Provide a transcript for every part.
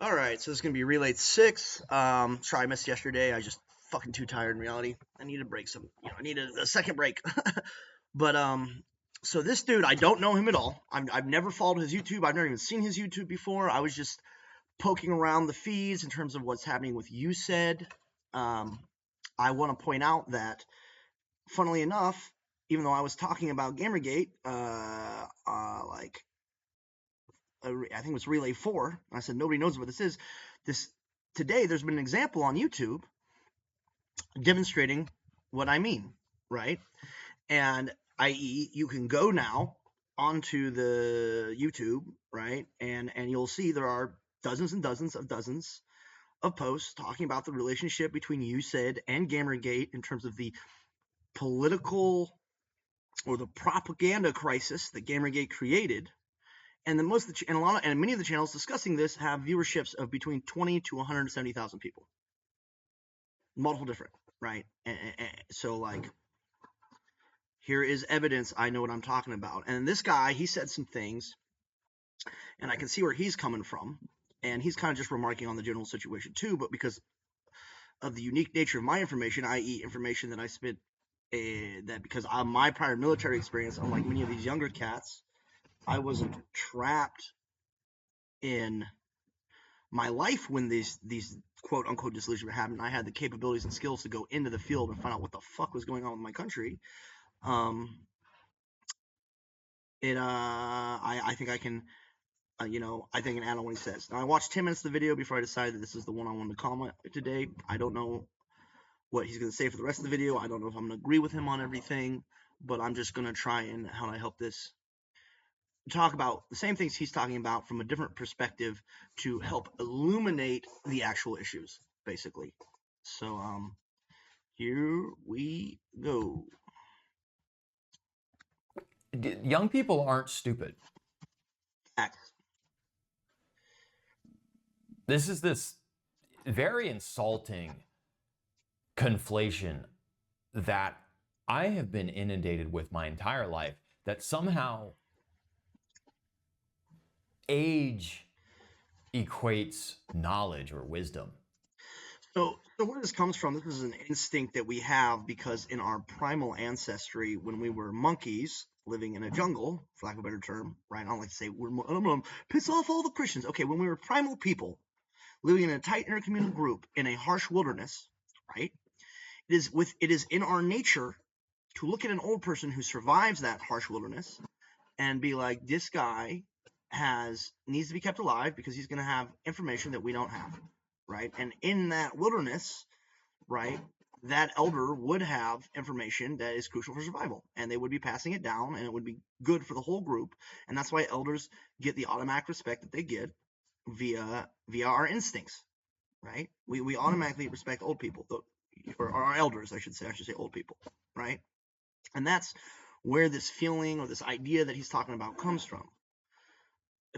All right, so this is gonna be relay 6. Sorry I missed yesterday. I just fucking too tired in reality. I need to break some. I need a second break. But so this dude, I don't know him at all. I've never followed his YouTube. I've never even seen his YouTube before. I was just poking around the feeds in terms of what's happening with USAID. Um, I want to point out that, funnily enough, even though I was talking about Gamergate, like I think it was Relay 4. I said nobody knows what this is. This Today there's been an example on YouTube demonstrating what I mean, right? And i.e., you can go now onto the YouTube, right? And you'll see there are dozens and dozens of posts talking about the relationship between USAID and Gamergate in terms of the political or the propaganda crisis that Gamergate created. And many of the channels discussing this have viewerships of between 20 to 170,000 people, multiple different, right? So like, here is evidence. I know what I'm talking about. And this guy, he said some things, and I can see where he's coming from. And he's kind of just remarking on the general situation too, but because of the unique nature of my information, i.e., information that I spent, that because of my prior military experience, unlike many of these younger cats, I wasn't trapped in my life when these quote unquote disillusionment happened. I had the capabilities and skills to go into the field and find out what the fuck was going on with my country. Um, I think I can, I think an add on what he says. Now I watched 10 minutes of the video before I decided that this is the one I wanted to comment today. I don't know what he's going to say for the rest of the video. I don't know if I'm going to agree with him on everything, but I'm just going to try and how do I help this talk about the same things he's talking about from a different perspective to help illuminate the actual issues, basically. So, here we go. Young people aren't stupid. Facts. This is this very insulting conflation that I have been inundated with my entire life, that somehow age equates knowledge or wisdom. So where this comes from, this is an instinct that we have because in our primal ancestry, when we were monkeys living in a jungle, for lack of a better term, right? I don't like to say I'm gonna piss off all the Christians. Okay, when we were primal people living in a tight intercommunal group in a harsh wilderness, right? It is in our nature to look at an old person who survives that harsh wilderness and be like, this guy needs to be kept alive because he's going to have information that we don't have, right? And in that wilderness, right, that elder would have information that is crucial for survival, and they would be passing it down, and it would be good for the whole group. And that's why elders get the automatic respect that they get via our instincts, right? We automatically respect old people, or our elders, I should say old people, right? And that's where this feeling or this idea that he's talking about comes from.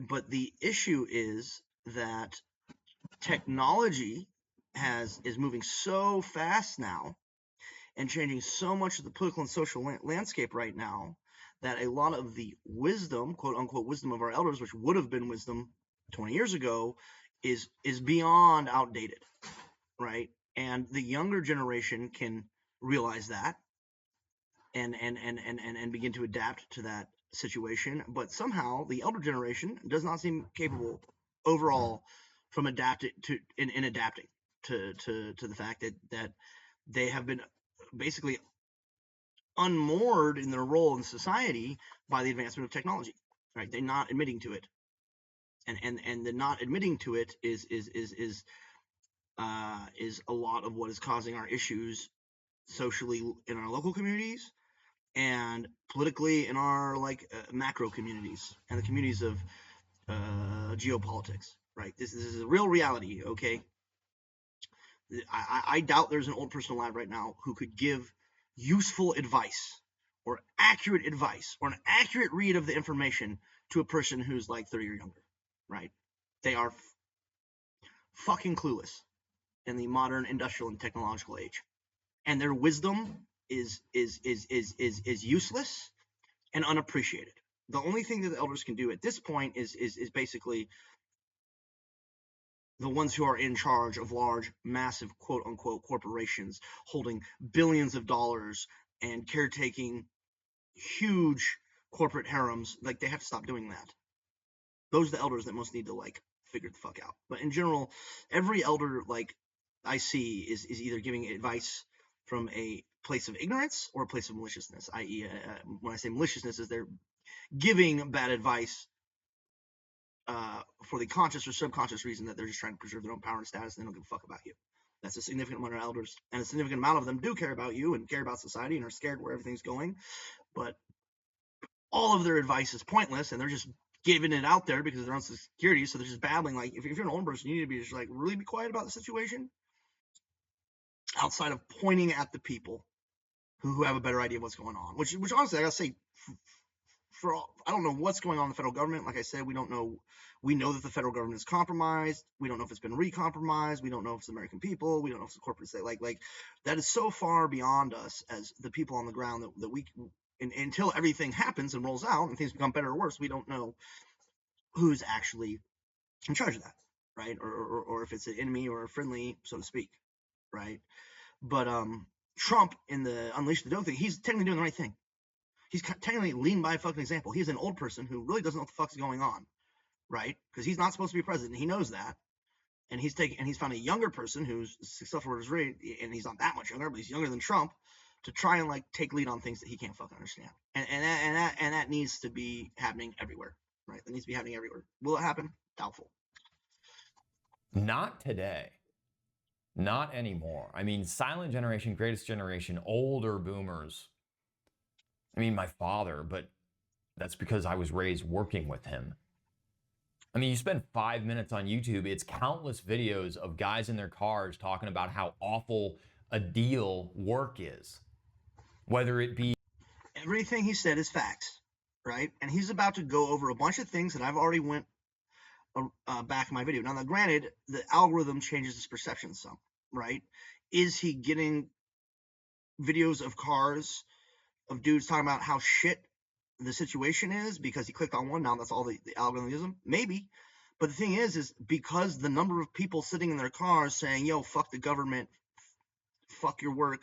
But the issue is that technology is moving so fast now and changing so much of the political and social landscape right now that a lot of the wisdom, quote unquote wisdom of our elders, which would have been wisdom 20 years ago, is beyond outdated, right? And the younger generation can realize that and begin to adapt to that situation. But somehow the elder generation does not seem capable overall from adapting to the fact that they have been basically unmoored in their role in society by the advancement of technology. Right? They're not admitting to it, and the not admitting to it is a lot of what is causing our issues socially in our local communities and politically in our macro communities and the communities of geopolitics. Right? This is a real reality. Okay, I doubt there's an old person alive right now who could give useful advice or accurate advice or an accurate read of the information to a person who's like 30 or younger. Right? They are fucking clueless in the modern industrial and technological age, and their wisdom is useless and unappreciated. The only thing that the elders can do at this point is basically the ones who are in charge of large, massive, quote unquote, corporations holding billions of dollars and caretaking huge corporate harems, like they have to stop doing that. Those are the elders that most need to like figure the fuck out. But in general, every elder like I see is either giving advice from a place of ignorance or a place of maliciousness. I.e., when I say maliciousness, is they're giving bad advice for the conscious or subconscious reason that they're just trying to preserve their own power and status, and they don't give a fuck about you. That's a significant amount of elders, and a significant amount of them do care about you and care about society and are scared where everything's going. But all of their advice is pointless, and they're just giving it out there because they're on security. So they're just babbling. Like if you're an old person, you need to be just like really be quiet about the situation, outside of pointing at the people who have a better idea of what's going on. Which honestly, I gotta say, for all, I don't know what's going on in the federal government. Like I said, we don't know. We know that the federal government is compromised. We don't know if it's been recompromised. We don't know if it's the American people. We don't know if it's the corporate state. Like that is so far beyond us as the people on the ground that we until everything happens and rolls out and things become better or worse, we don't know who's actually in charge of that, right? Or if it's an enemy or a friendly, so to speak, right? But Trump in the Unleash the Dope thing, he's technically doing the right thing. He's technically leading by a fucking example. He's an old person who really doesn't know what the fuck's going on, right? Because he's not supposed to be president. He knows that. And he's found a younger person who's successful at his rate, and he's not that much younger, but he's younger than Trump, to try and like take lead on things that he can't fucking understand. And that needs to be happening everywhere, right? That needs to be happening everywhere. Will it happen? Doubtful. Not today. Not anymore. I mean, silent generation, greatest generation, older boomers. I mean, my father, but that's because I was raised working with him. I mean, you spend 5 minutes on YouTube, it's countless videos of guys in their cars talking about how awful a deal work is. Whether it be... Everything he said is facts, right? And he's about to go over a bunch of things that I've already went back in my video. Now, granted, the algorithm changes his perception some, right? Is he getting videos of cars, of dudes talking about how shit the situation is because he clicked on one? Now that's all the algorithm gives him? Maybe. But the thing is because the number of people sitting in their cars saying, yo, fuck the government, fuck your work,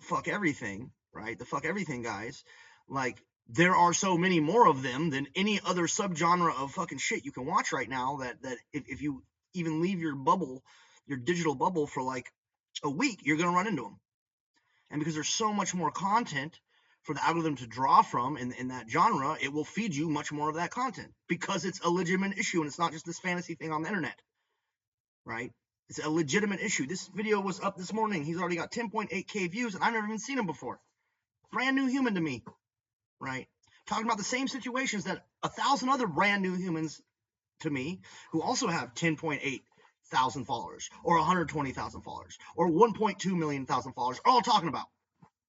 fuck everything, right? The fuck everything guys, like, there are so many more of them than any other subgenre of fucking shit you can watch right now that if you even leave your bubble, your digital bubble, for like a week, you're going to run into them. And because there's so much more content for the algorithm to draw from in that genre, it will feed you much more of that content because it's a legitimate issue and it's not just this fantasy thing on the internet, right? It's a legitimate issue. This video was up this morning. He's already got 10.8K views, and I've never even seen him before. Brand new human to me, right? Talking about the same situations that 1,000 other brand new humans to me who also have 10,800 followers or 120,000 followers or 1.2 million followers are all talking about,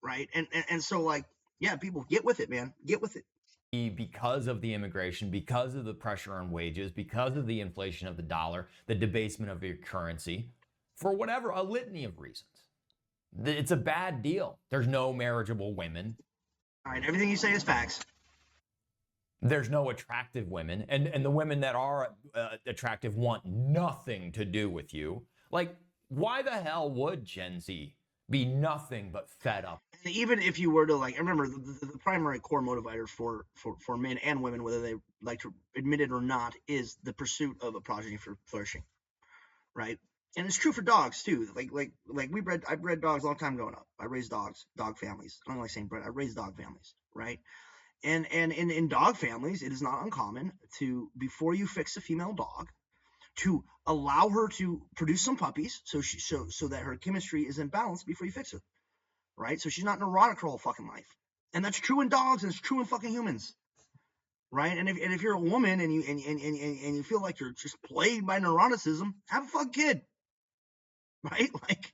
right? And so, like, yeah, people, get with it, man. Get with it. Because of the immigration, because of the pressure on wages, because of the inflation of the dollar, the debasement of your currency, for whatever, a litany of reasons. It's a bad deal. There's no marriageable women. All right, everything you say is facts. There's no attractive women, and the women that are attractive want nothing to do with you. Like, why the hell would Gen Z be nothing but fed up? And even if you were to, like, I remember the primary core motivator for men and women, whether they like to admit it or not, is the pursuit of a progeny for flourishing, right? And it's true for dogs too. Like I bred dogs a long time growing up. I raised dogs, dog families. I don't like saying bred. I raised dog families, right? And in dog families, it is not uncommon to, before you fix a female dog, to allow her to produce some puppies so that her chemistry is in balance before you fix her, right? So she's not neurotic her whole fucking life. And that's true in dogs and it's true in fucking humans, right? And if you're a woman and you feel like you're just plagued by neuroticism, have a fucking kid, right? Like,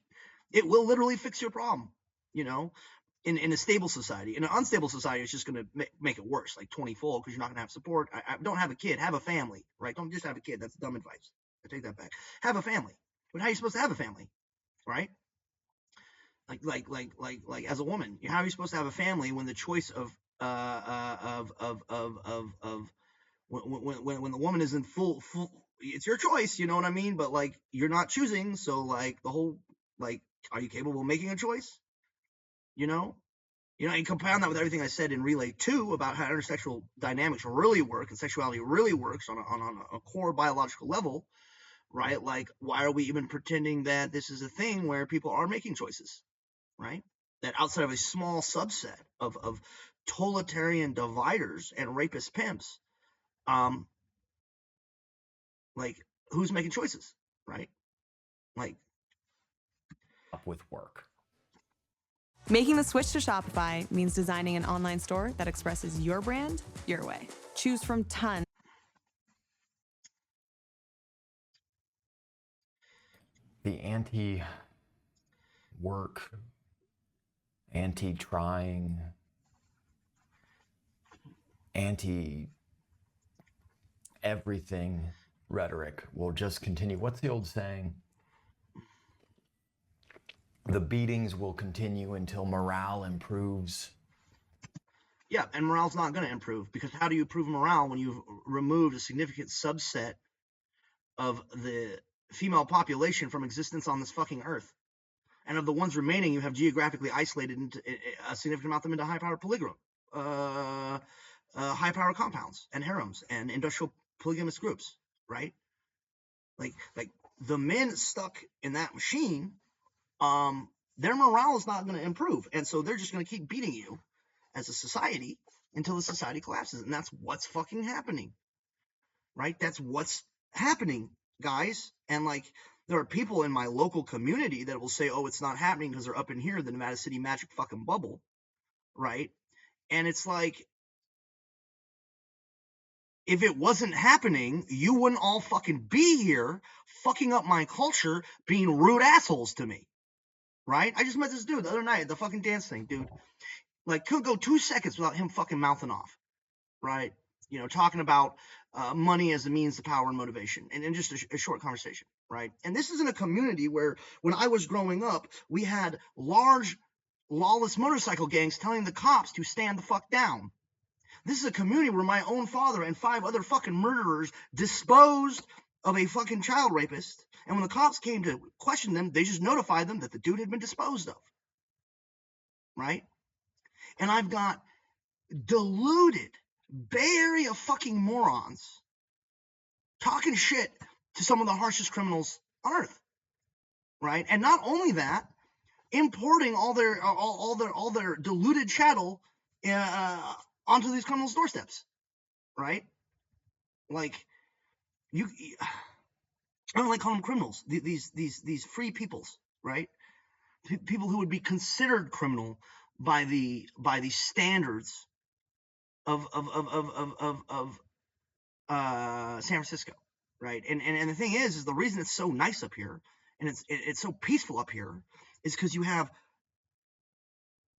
it will literally fix your problem, you know? In a stable society. In an unstable society, it's just going to make it worse, like 20-fold, because you're not going to have support. I don't have a kid, have a family, right? Don't just have a kid. That's dumb advice. I take that back. Have a family. But how are you supposed to have a family, right? Like as a woman, how are you supposed to have a family when the choice of when the woman is in full it's your choice, you know what I mean? But like, you're not choosing, so like the whole like, are you capable of making a choice? You know, and compound that with everything I said in Relay 2 about how intersexual dynamics really work and sexuality really works on a core biological level, right? Like, why are we even pretending that this is a thing where people are making choices, right? That outside of a small subset of totalitarian dividers and rapist pimps, like, who's making choices, right? Like, up with work. Making the switch to Shopify means designing an online store that expresses your brand your way. Choose from tons. The anti-work, anti-trying, anti-everything rhetoric will just continue. What's the old saying? The beatings will continue until morale improves. yeah, and morale's not going to improve, because how do you improve morale when you've removed a significant subset of the female population from existence on this fucking earth? And of the ones remaining, you have geographically isolated into a significant amount of them into high-powered polygon, high-powered compounds and harems and industrial polygamous groups, right? Like the men stuck in that machine, their morale is not going to improve, and so they're just going to keep beating you as a society until the society collapses, and that's what's fucking happening, right? That's what's happening, guys. And like, there are people in my local community that will say, oh, it's not happening because they're up in here, the Nevada City magic fucking bubble, right? And it's like, if it wasn't happening, you wouldn't all fucking be here fucking up my culture, being rude assholes to me, right? I just met this dude the other night at the fucking dance thing, dude. Like, couldn't go 2 seconds without him fucking mouthing off, right? Talking about money as a means to power and motivation, and in just a short conversation, right? And this is in a community where, when I was growing up, we had large, lawless motorcycle gangs telling the cops to stand the fuck down. This is a community where my own father and 5 other fucking murderers disposed of a fucking child rapist, and when the cops came to question them, they just notified them that the dude had been disposed of, right? And I've got deluded Bay Area fucking morons talking shit to some of the harshest criminals on earth, right? And not only that, importing all their deluded chattel onto these criminals' doorsteps, right? Like, I don't like calling them criminals. These free peoples, right? People who would be considered criminal by the standards of San Francisco, right? And the thing is the reason it's so nice up here, and it's so peaceful up here, is because you have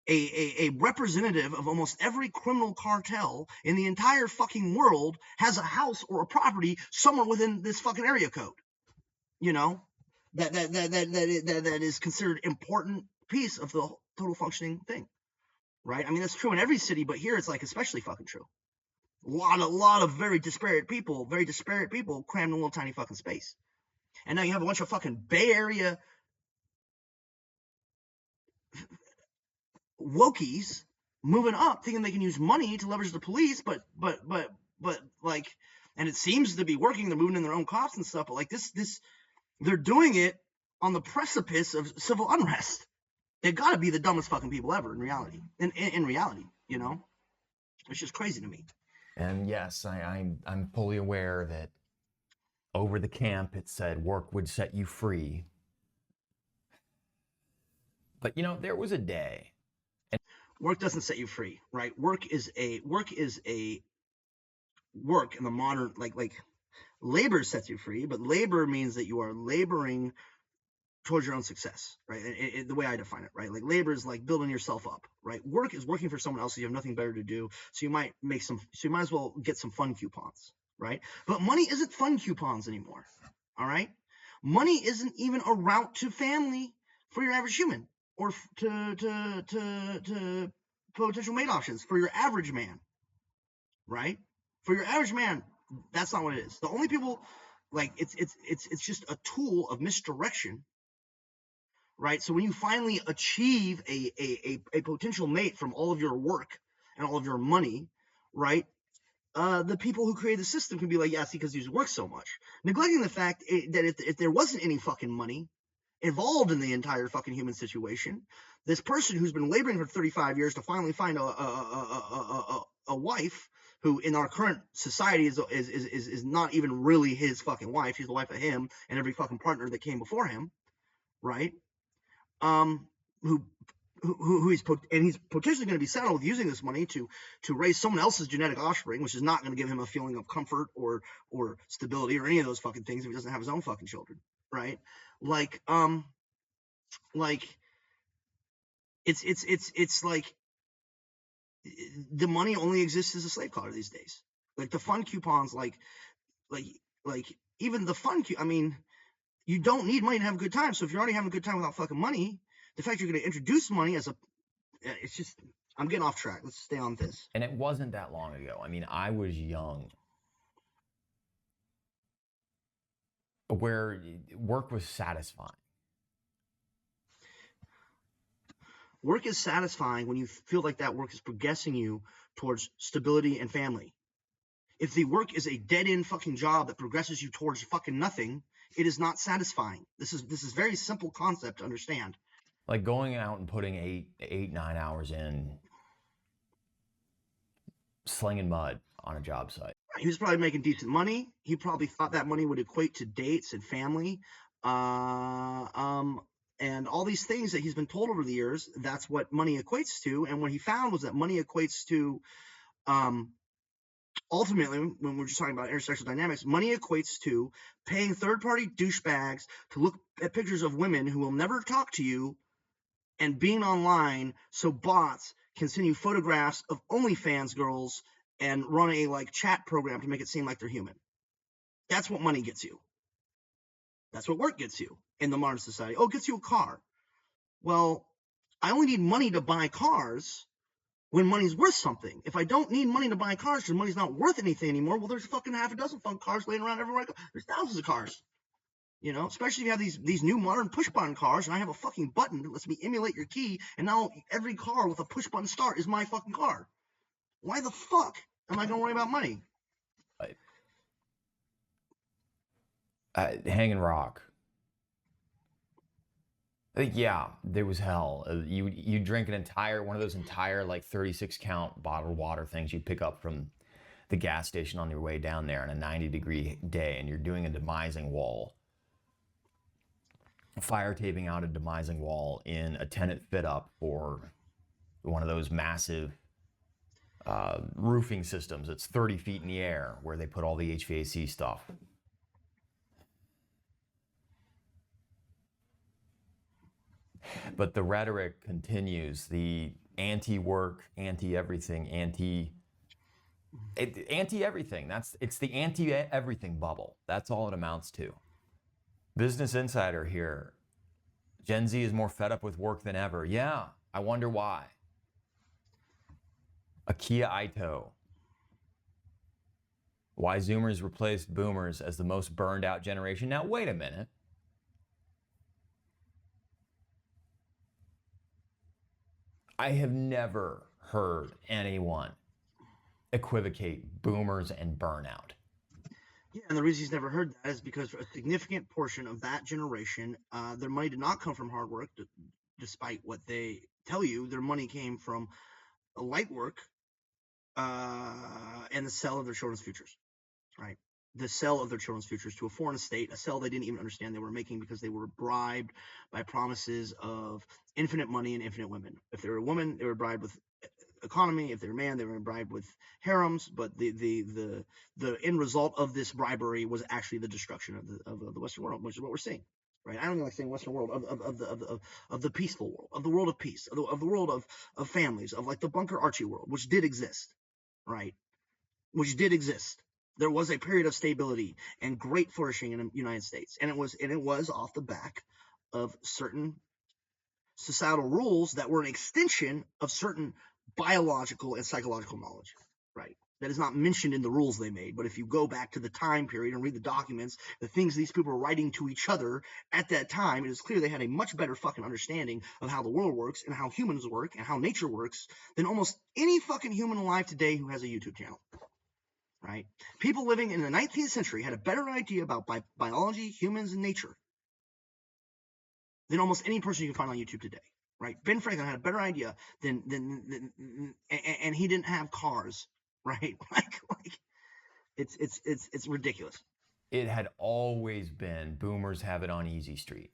a representative of almost every criminal cartel in the entire fucking world has a house or a property somewhere within this fucking area code, that is considered important piece of the total functioning thing, right? I mean, that's true in every city, but here it's like especially fucking true. A lot of very disparate people crammed in a little tiny fucking space. And now you have a bunch of fucking Bay Area wokies moving up, thinking they can use money to leverage the police, but like, and it seems to be working. They're moving in their own cops and stuff, but like this, they're doing it on the precipice of civil unrest. They've got to be the dumbest fucking people ever in reality. In reality, it's just crazy to me. And yes, I'm fully aware that over the camp it said work would set you free. But there was a day. Work doesn't set you free, right? Work is a work in the modern, like labor sets you free, but labor means that you are laboring towards your own success, right? The way I define it, right? Like, labor is like building yourself up, right? Work is working for someone else, so you have nothing better to do, so you might as well get some fun coupons, right? But money isn't fun coupons anymore, all right? Money isn't even a route to family for your average human, or to potential mate options for your average man, right? For your average man, that's not what it is. The only people Like it's just a tool of misdirection, right? So when you finally achieve a potential mate from all of your work and all of your money, right? The people who create the system can be like, yeah, see, because you work so much, neglecting the fact that if there wasn't any fucking money involved in the entire fucking human situation, this person who's been laboring for 35 years to finally find a wife who in our current society is not even really his fucking wife. She's the wife of him and every fucking partner that came before him, right? Who he's potentially going to be saddled with using this money to raise someone else's genetic offspring, which is not going to give him a feeling of comfort or stability or any of those fucking things if he doesn't have his own fucking children, right? Like it's like the money only exists as a slave collar these days. Like the fun coupons, like even the fun. I mean, you don't need money to have a good time. So if you're already having a good time without fucking money, the fact you're going to introduce money as a, it's just, I'm getting off track. Let's stay on this. And it wasn't that long ago. I mean, I was young, where work was satisfying. Work is satisfying when you feel like that work is progressing you towards stability and family. If the work is a dead-end fucking job that progresses you towards fucking nothing, it is not satisfying. This is very simple concept to understand. Like going out and putting 9 hours in slinging mud on a job site. He was probably making decent money. He probably thought that money would equate to dates and family. And all these things that he's been told over the years, that's what money equates to. And what he found was that money equates to, ultimately, when we're just talking about intersexual dynamics, money equates to paying third-party douchebags to look at pictures of women who will never talk to you and being online so bots can send you photographs of OnlyFans girls and run a like chat program to make it seem like they're human. That's what money gets you. That's what work gets you in the modern society. Oh, it gets you a car. Well, I only need money to buy cars when money's worth something. If I don't need money to buy cars because money's not worth anything anymore, well, there's fucking half a dozen fucking cars laying around everywhere I go. There's thousands of cars. You know, especially if you have these new modern push-button cars, and I have a fucking button that lets me emulate your key, and now every car with a push-button start is my fucking car. Why the fuck am I going to worry about money? Hanging Rock. Yeah, there was hell. You drink one of those entire like 36 count bottled water things you pick up from the gas station on your way down there on a 90-degree day, and you're doing a demising wall. Fire taping out a demising wall in a tenant fit up for one of those massive roofing systems. It's 30 feet in the air where they put all the HVAC stuff. But the rhetoric continues, the anti-work, anti-everything, anti-everything. It's the anti-everything bubble. That's all it amounts to. Business Insider here. Gen Z is more fed up with work than ever. Yeah, I wonder why. Akia Ito. Why Zoomers replaced Boomers as the most burned out generation. Now, wait a minute. I have never heard anyone equivocate Boomers and burnout. Yeah, and the reason he's never heard that is because a significant portion of that generation, their money did not come from hard work, despite what they tell you. Their money came from light work and the sale of their children's futures, right? The sale of their children's futures to a foreign state, a sale they didn't even understand they were making because they were bribed by promises of infinite money and infinite women. If they were a woman, they were bribed with economy. If they're a man, they were bribed with harems. But the end result of this bribery was actually the destruction of the Western world, which is what we're seeing, right? I don't even like saying Western world, of the peaceful world, of the world of peace, of the world of families, of like the Bunker Archie world, which did exist, right? Which did exist. There was a period of stability and great flourishing in the United States, and it was off the back of certain societal rules that were an extension of certain biological and psychological knowledge, right? that is not mentioned in the rules they made. But if you go back to the time period and read the documents, the things these people were writing to each other at that time, it is clear they had a much better fucking understanding of how the world works and how humans work and how nature works than almost any fucking human alive today who has a YouTube channel. Right? People living in the 19th century had a better idea about biology, humans, and nature than almost any person you can find on YouTube today. Right? Ben Franklin had a better idea and he didn't have cars. Right? Like it's ridiculous. It had always been boomers have it on easy street.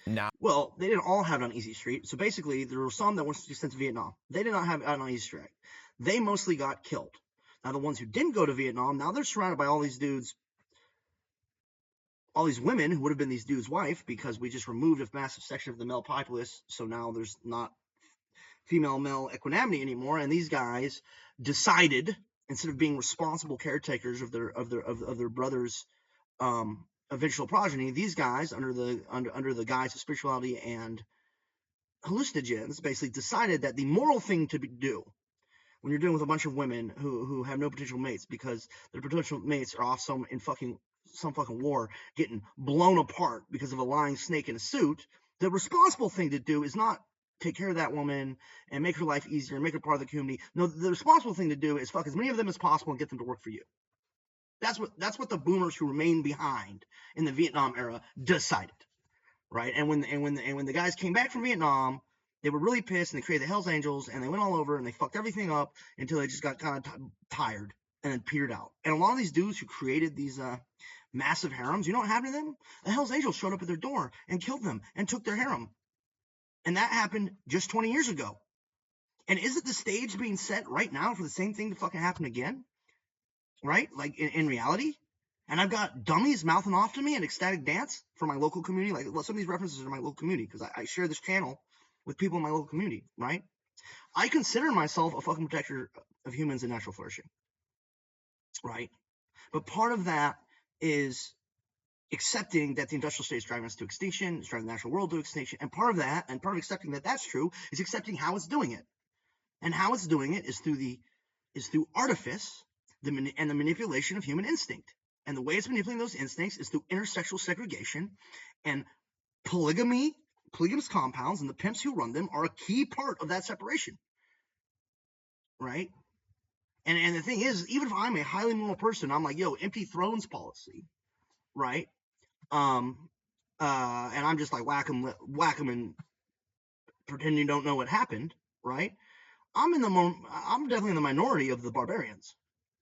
Now, well, they didn't all have it on easy street. So basically, there were some that were sent to Vietnam. They did not have it on easy street. They mostly got killed. Now, the ones who didn't go to Vietnam, now they're surrounded by all these dudes, all these women who would have been these dudes' wife, because we just removed a massive section of the male populace. So now there's not female-male equanimity anymore. And these guys decided, instead of being responsible caretakers of their brothers' eventual progeny, these guys, under the guise of spirituality and hallucinogens, basically decided that the moral thing to do when you're dealing with a bunch of women who have no potential mates because their potential mates are off some fucking war getting blown apart because of a lying snake in a suit, the responsible thing to do is not take care of that woman and make her life easier and make her part of the community. No, the responsible thing to do is fuck as many of them as possible and get them to work for you. That's what the boomers who remained behind in the Vietnam era decided, right? And when the guys came back from Vietnam, they were really pissed and they created the Hells Angels and they went all over and they fucked everything up until they just got kind of tired and then petered out. And a lot of these dudes who created these massive harems, you know what happened to them? The Hells Angels showed up at their door and killed them and took their harem. And that happened just 20 years ago. And isn't the stage being set right now for the same thing to fucking happen again? Right? Like in reality? And I've got dummies mouthing off to me in ecstatic dance for my local community. Like some of these references are my local community because I share this channel with people in my local community, right? I consider myself a fucking protector of humans and natural flourishing, right? But part of that is accepting that the industrial state is driving us to extinction, it's driving the natural world to extinction, and part of that, and part of accepting that that's true, is accepting how it's doing it. And how it's doing it is through artifice and the manipulation of human instinct. And the way it's manipulating those instincts is through intersexual segregation and polygamy. Polygamous compounds and the pimps who run them are a key part of that separation, right? And the thing is, even if I'm a highly moral person, I'm like, yo, empty thrones policy, right? And I'm just like whack 'em and pretend you don't know what happened, right? I'm definitely in the minority of the barbarians,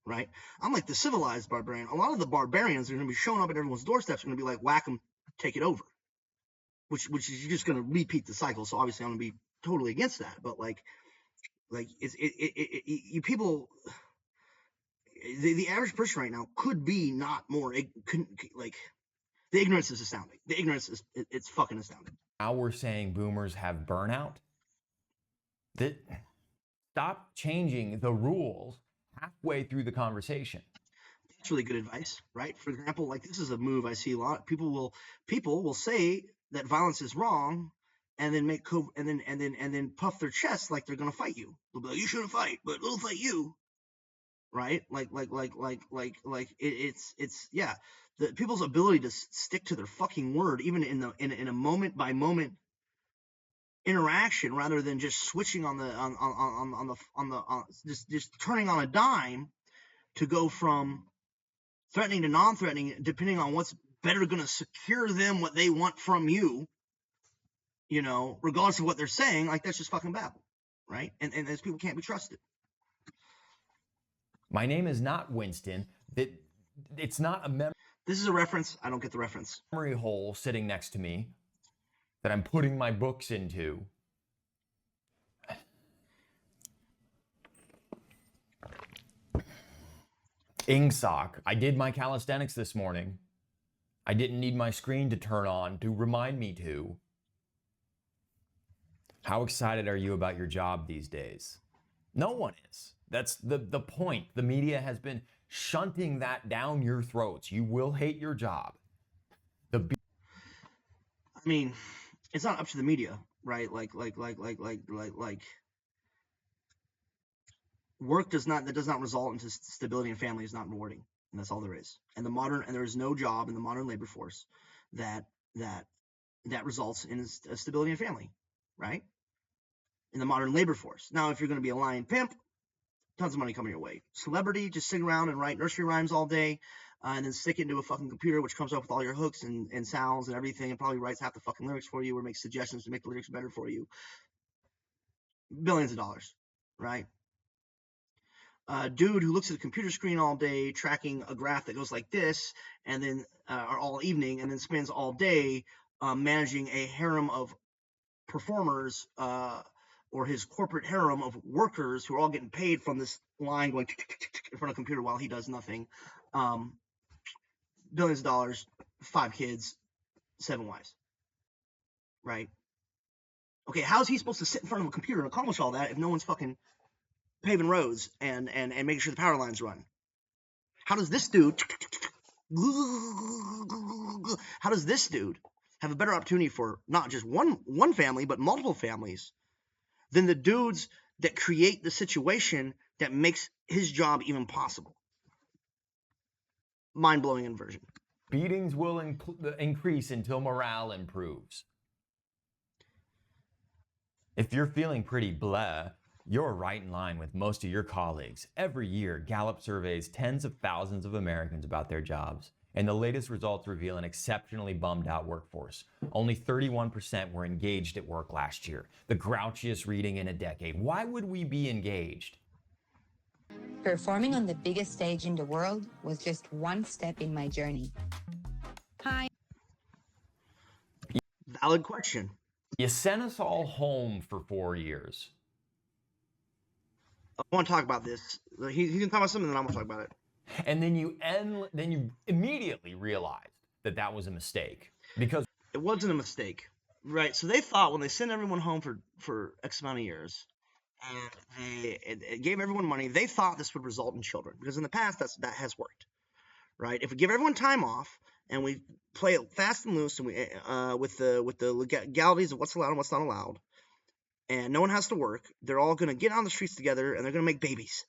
right? I'm like the civilized barbarian. A lot of the barbarians are going to be showing up at everyone's doorsteps, are going to be like, whack 'em, take it over. Which is just going to repeat the cycle. So obviously I'm going to be totally against that. But you people, the average person right now could be not more like the ignorance is astounding. The ignorance is it's fucking astounding. Now we're saying boomers have burnout. That stop changing the rules halfway through the conversation. That's really good advice, right? For example, like this is a move I see a lot. People will say that violence is wrong, and then and then puff their chest like they're gonna fight you. They'll be like, "You shouldn't fight, but we'll fight you," right? It's yeah. The people's ability to stick to their fucking word, even in a moment by moment interaction, rather than just switching on just turning on a dime to go from threatening to non-threatening, depending on what's better going to secure them what they want from you, you know, regardless of what they're saying. Like, that's just fucking babble, right? And those people can't be trusted. My name is not Winston. It's not a memory. This is a reference. I don't get the reference. Memory hole sitting next to me that I'm putting my books into. Ingsoc. I did my calisthenics this morning. I didn't need my screen to turn on to remind me to. How excited are you about your job these days? No one is. That's the point. The media has been shunting that down your throats. You will hate your job. I mean, it's not up to the media, right? Like work does not result into stability, and family is not rewarding, and that's all there is. And there is no job in the modern labor force that results in a stability and family, right? In the modern labor force. Now, if you're going to be a lying pimp, tons of money coming your way. Celebrity, just sit around and write nursery rhymes all day, and then stick it into a fucking computer, which comes up with all your hooks and sounds and everything, and probably writes half the fucking lyrics for you, or makes suggestions to make the lyrics better for you. Billions of dollars, right? Dude who looks at the computer screen all day, tracking a graph that goes like this, and then or all evening, and then spends all day managing a harem of performers, or his corporate harem of workers who are all getting paid from this line going in front of a computer while he does nothing. Billions of dollars, 5 kids, 7 wives, right? Okay, how's he supposed to sit in front of a computer and accomplish all that if no one's fucking paving roads and making sure the power lines run? How does this dude have a better opportunity for not just one family, but multiple families than the dudes that create the situation that makes his job even possible? Mind-blowing inversion. Beatings will increase until morale improves. If you're feeling pretty blah, you're right in line with most of your colleagues. Every year, Gallup surveys tens of thousands of Americans about their jobs, and the latest results reveal an exceptionally bummed out workforce. Only 31% were engaged at work last year, the grouchiest reading in a decade. Why would we be engaged? Performing on the biggest stage in the world was just one step in my journey. Hi. Valid question. You sent us all home for 4 years. I want to talk about this. He's gonna talk about something, and I'm gonna talk about it. And then you immediately realized that that was a mistake, because it wasn't a mistake, right? So they thought when they sent everyone home for X amount of years, and it gave everyone money, they thought this would result in children, because in the past that has worked, right? If we give everyone time off and we play it fast and loose, and we with the legalities of what's allowed and what's not allowed, and no one has to work, they're all gonna get on the streets together and they're gonna make babies.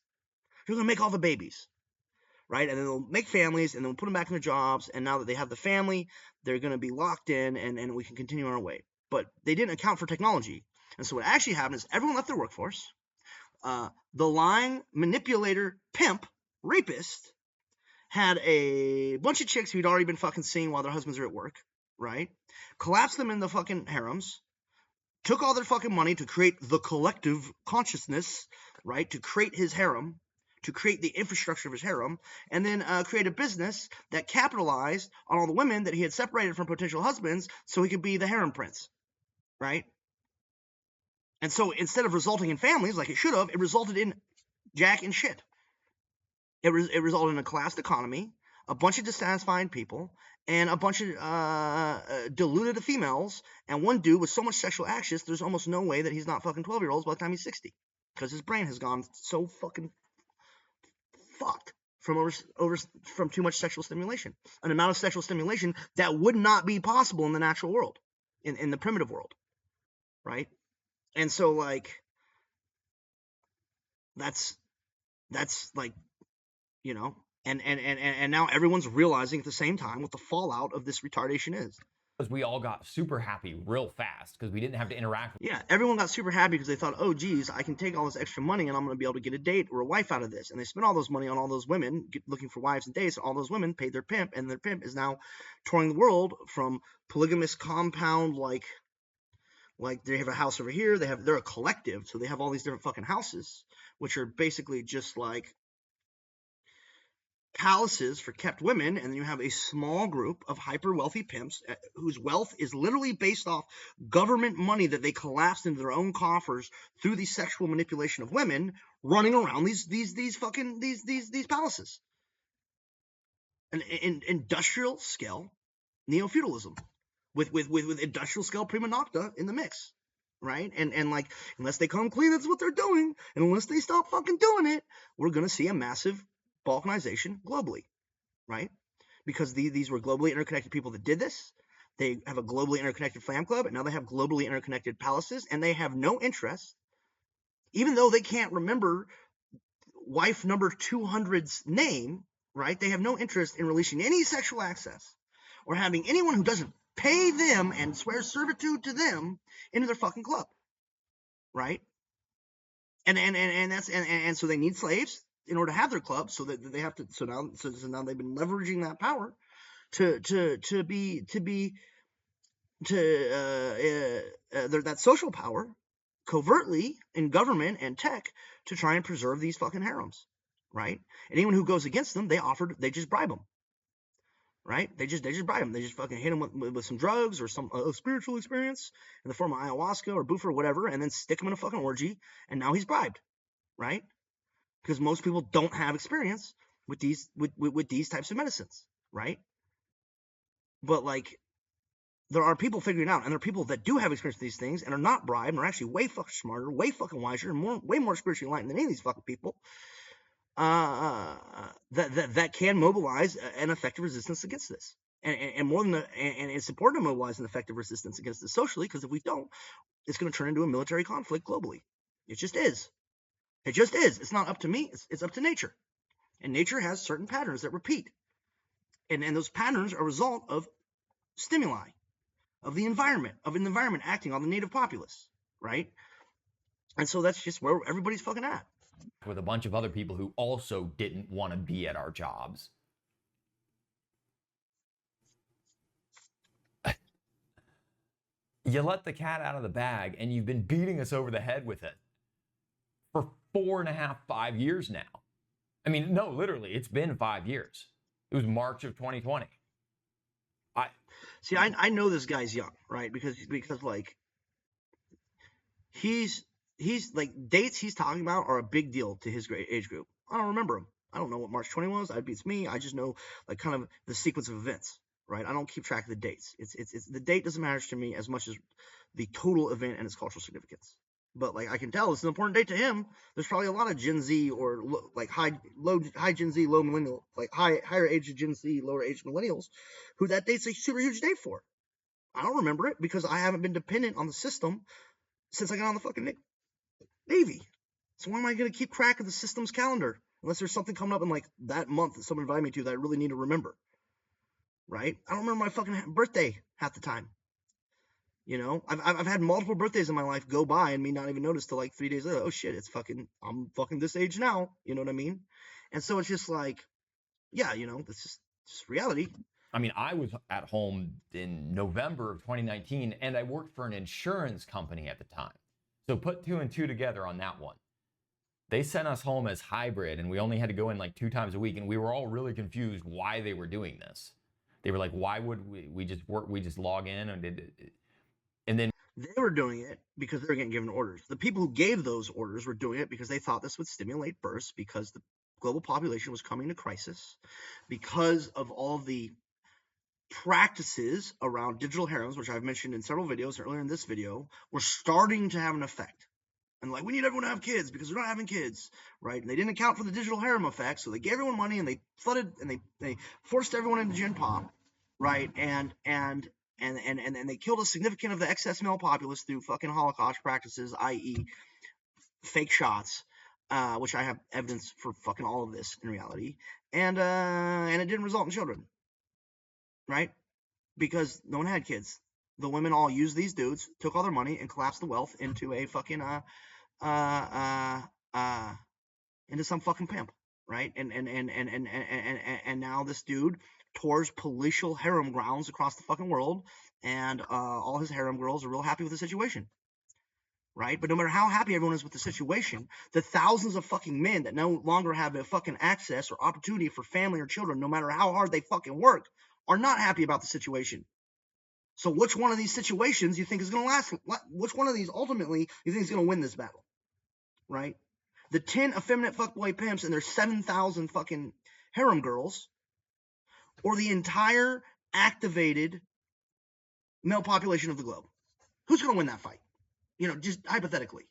They're gonna make all the babies, right? And then they'll make families, and then we'll put them back in their jobs, and now that they have the family, they're gonna be locked in, and we can continue on our way. But they didn't account for technology. And so what actually happened is everyone left their workforce. The lying manipulator, pimp, rapist had a bunch of chicks who'd already been fucking seeing while their husbands are at work, right? Collapsed them in the fucking harems, took all their fucking money to create the collective consciousness, right? To create his harem, to create the infrastructure of his harem, and then create a business that capitalized on all the women that he had separated from potential husbands so he could be the harem prince, right? And so instead of resulting in families like it should have, it resulted in jack and shit. It resulted in a classed economy, a bunch of dissatisfied people, and a bunch of deluded females, and one dude with so much sexual access, there's almost no way that he's not fucking 12-year-olds by the time he's 60, because his brain has gone so fucking fucked from too much sexual stimulation, an amount of sexual stimulation that would not be possible in the natural world, in the primitive world, right? And so, like, that's like, you know, and now everyone's realizing at the same time what the fallout of this retardation is. Because we all got super happy real fast because we didn't have to interact. Yeah, everyone got super happy because they thought, oh, geez, I can take all this extra money and I'm going to be able to get a date or a wife out of this. And they spent all those money on all those women looking for wives and dates. And all those women paid their pimp, and their pimp is now touring the world from polygamous compound, like they have a house over here. They're a collective, so they have all these different fucking houses, which are basically just like palaces for kept women. And then you have a small group of hyper wealthy pimps whose wealth is literally based off government money that they collapsed into their own coffers through the sexual manipulation of women, running around these palaces. An industrial scale neo-feudalism with industrial scale prima nocta in the mix, right? And like, unless they come clean, that's what they're doing, and unless they stop fucking doing it, we're gonna see a massive balkanization globally, right? Because these were globally interconnected people that did this. They have a globally interconnected fan club, and now they have globally interconnected palaces, and they have no interest, even though they can't remember wife number 200's name, right? They have no interest in releasing any sexual access or having anyone who doesn't pay them and swear servitude to them into their fucking club, right? And so they need slaves in order to have their club, so that they have to. So now they've been leveraging that power that social power covertly in government and tech to try and preserve these fucking harems, right? And anyone who goes against them, they just bribe them, right? They just bribe them. They just fucking hit them with some drugs or some spiritual experience in the form of ayahuasca or boofer or whatever, and then stick him in a fucking orgy, and now he's bribed, right? Because most people don't have experience with these types of medicines, right? But like, there are people figuring it out, and there are people that do have experience with these things and are not bribed and are actually way fucking smarter, way fucking wiser, and way more spiritually enlightened than any of these fucking people. That can mobilize an effective resistance against this, and more than and it's important to mobilize an effective resistance against this socially, because if we don't, it's going to turn into a military conflict globally. It just is. It just is. It's not up to me. It's up to nature, and nature has certain patterns that repeat, and those patterns are a result of stimuli, of an environment acting on the native populace, right? And so that's just where everybody's fucking at. With a bunch of other people who also didn't want to be at our jobs. You let the cat out of the bag, and you've been beating us over the head with it for 4.5, 5 years now. I mean, no, literally, it's been 5 years. It was March of 2020. I know this guy's young, right? Because like, he's like, dates he's talking about are a big deal to his age group. I don't remember them. I don't know what March 20 was. That beats me. I just know like kind of the sequence of events, right? I don't keep track of the dates. It's the date doesn't matter to me as much as the total event and its cultural significance. But like, I can tell it's an important date to him. There's probably a lot of Gen Z or like high Gen Z, low millennial, like higher age Gen Z, lower age millennials, who that date's a super huge date for. I don't remember it because I haven't been dependent on the system since I got on the fucking Navy. So why am I going to keep track of the system's calendar unless there's something coming up in like that month that someone invited me to that I really need to remember, right? I don't remember my fucking birthday half the time. You know, I've had multiple birthdays in my life go by and me not even notice till like 3 days later. Oh shit, I'm fucking this age now. You know what I mean? And so it's just like, yeah, you know, that's just reality. I mean, I was at home in November of 2019, and I worked for an insurance company at the time. So put 2 and 2 together on that one. They sent us home as hybrid, and we only had to go in like 2 times a week, and we were all really confused why they were doing this. They were like, why would we just work? We just log in and then they were doing it because they were getting given orders. The people who gave those orders were doing it because they thought this would stimulate births, because the global population was coming to crisis, because of all the practices around digital harems, which I've mentioned in several videos earlier in this video, were starting to have an effect. And like, we need everyone to have kids because they're not having kids, right? And they didn't account for the digital harem effect, so they gave everyone money and they flooded and they forced everyone into Gen Pop, right? And they killed a significant of the excess male populace through fucking Holocaust practices, i.e., fake shots, which I have evidence for fucking all of this in reality, and it didn't result in children, right? Because no one had kids. The women all used these dudes, took all their money, and collapsed the wealth into a fucking into some fucking pimp, right? And now this dude tours palatial harem grounds across the fucking world, and all his harem girls are real happy with the situation, right? But no matter how happy everyone is with the situation, the thousands of fucking men that no longer have a fucking access or opportunity for family or children, no matter how hard they fucking work, are not happy about the situation. So which one of these situations you think is going to last? Which one of these ultimately you think is going to win this battle, right? The 10 effeminate fuckboy pimps and their 7,000 fucking harem girls, or the entire activated male population of the globe? Who's going to win that fight? You know, just hypothetically.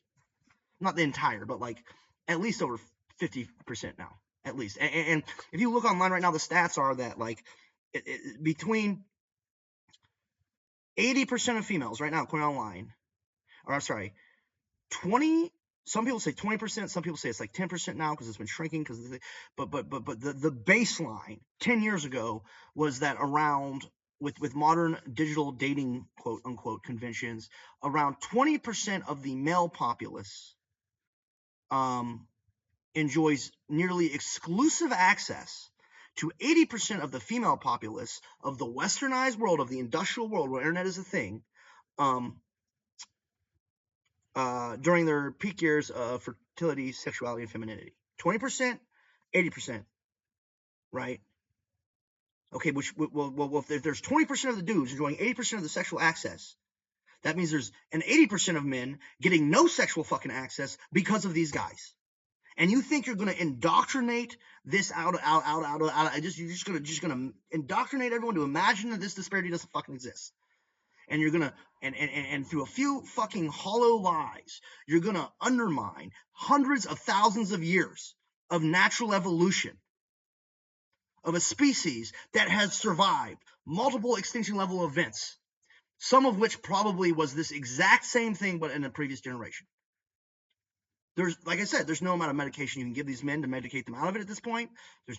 Not the entire, but like at least over 50% now, at least. And if you look online right now, the stats are that like between 80% of females right now, according online, or I'm sorry, 20 some people say 20%, some people say it's like 10% now because it's been shrinking. But the baseline 10 years ago was that around with modern digital dating quote unquote conventions, around 20% of the male populace enjoys nearly exclusive access to 80% of the female populace of the westernized world, of the industrial world where internet is a thing, during their peak years of fertility, sexuality, and femininity. 20%, 80%, right? Okay, well, if there's 20% of the dudes enjoying 80% of the sexual access, that means there's an 80% of men getting no sexual fucking access because of these guys. And you think you're going to indoctrinate this out, you're just going to indoctrinate everyone to imagine that this disparity doesn't fucking exist. And you're going to, and through a few fucking hollow lies, you're going to undermine hundreds of thousands of years of natural evolution of a species that has survived multiple extinction level events, some of which probably was this exact same thing, but in a previous generation. There's, like I said, there's no amount of medication you can give these men to medicate them out of it at this point.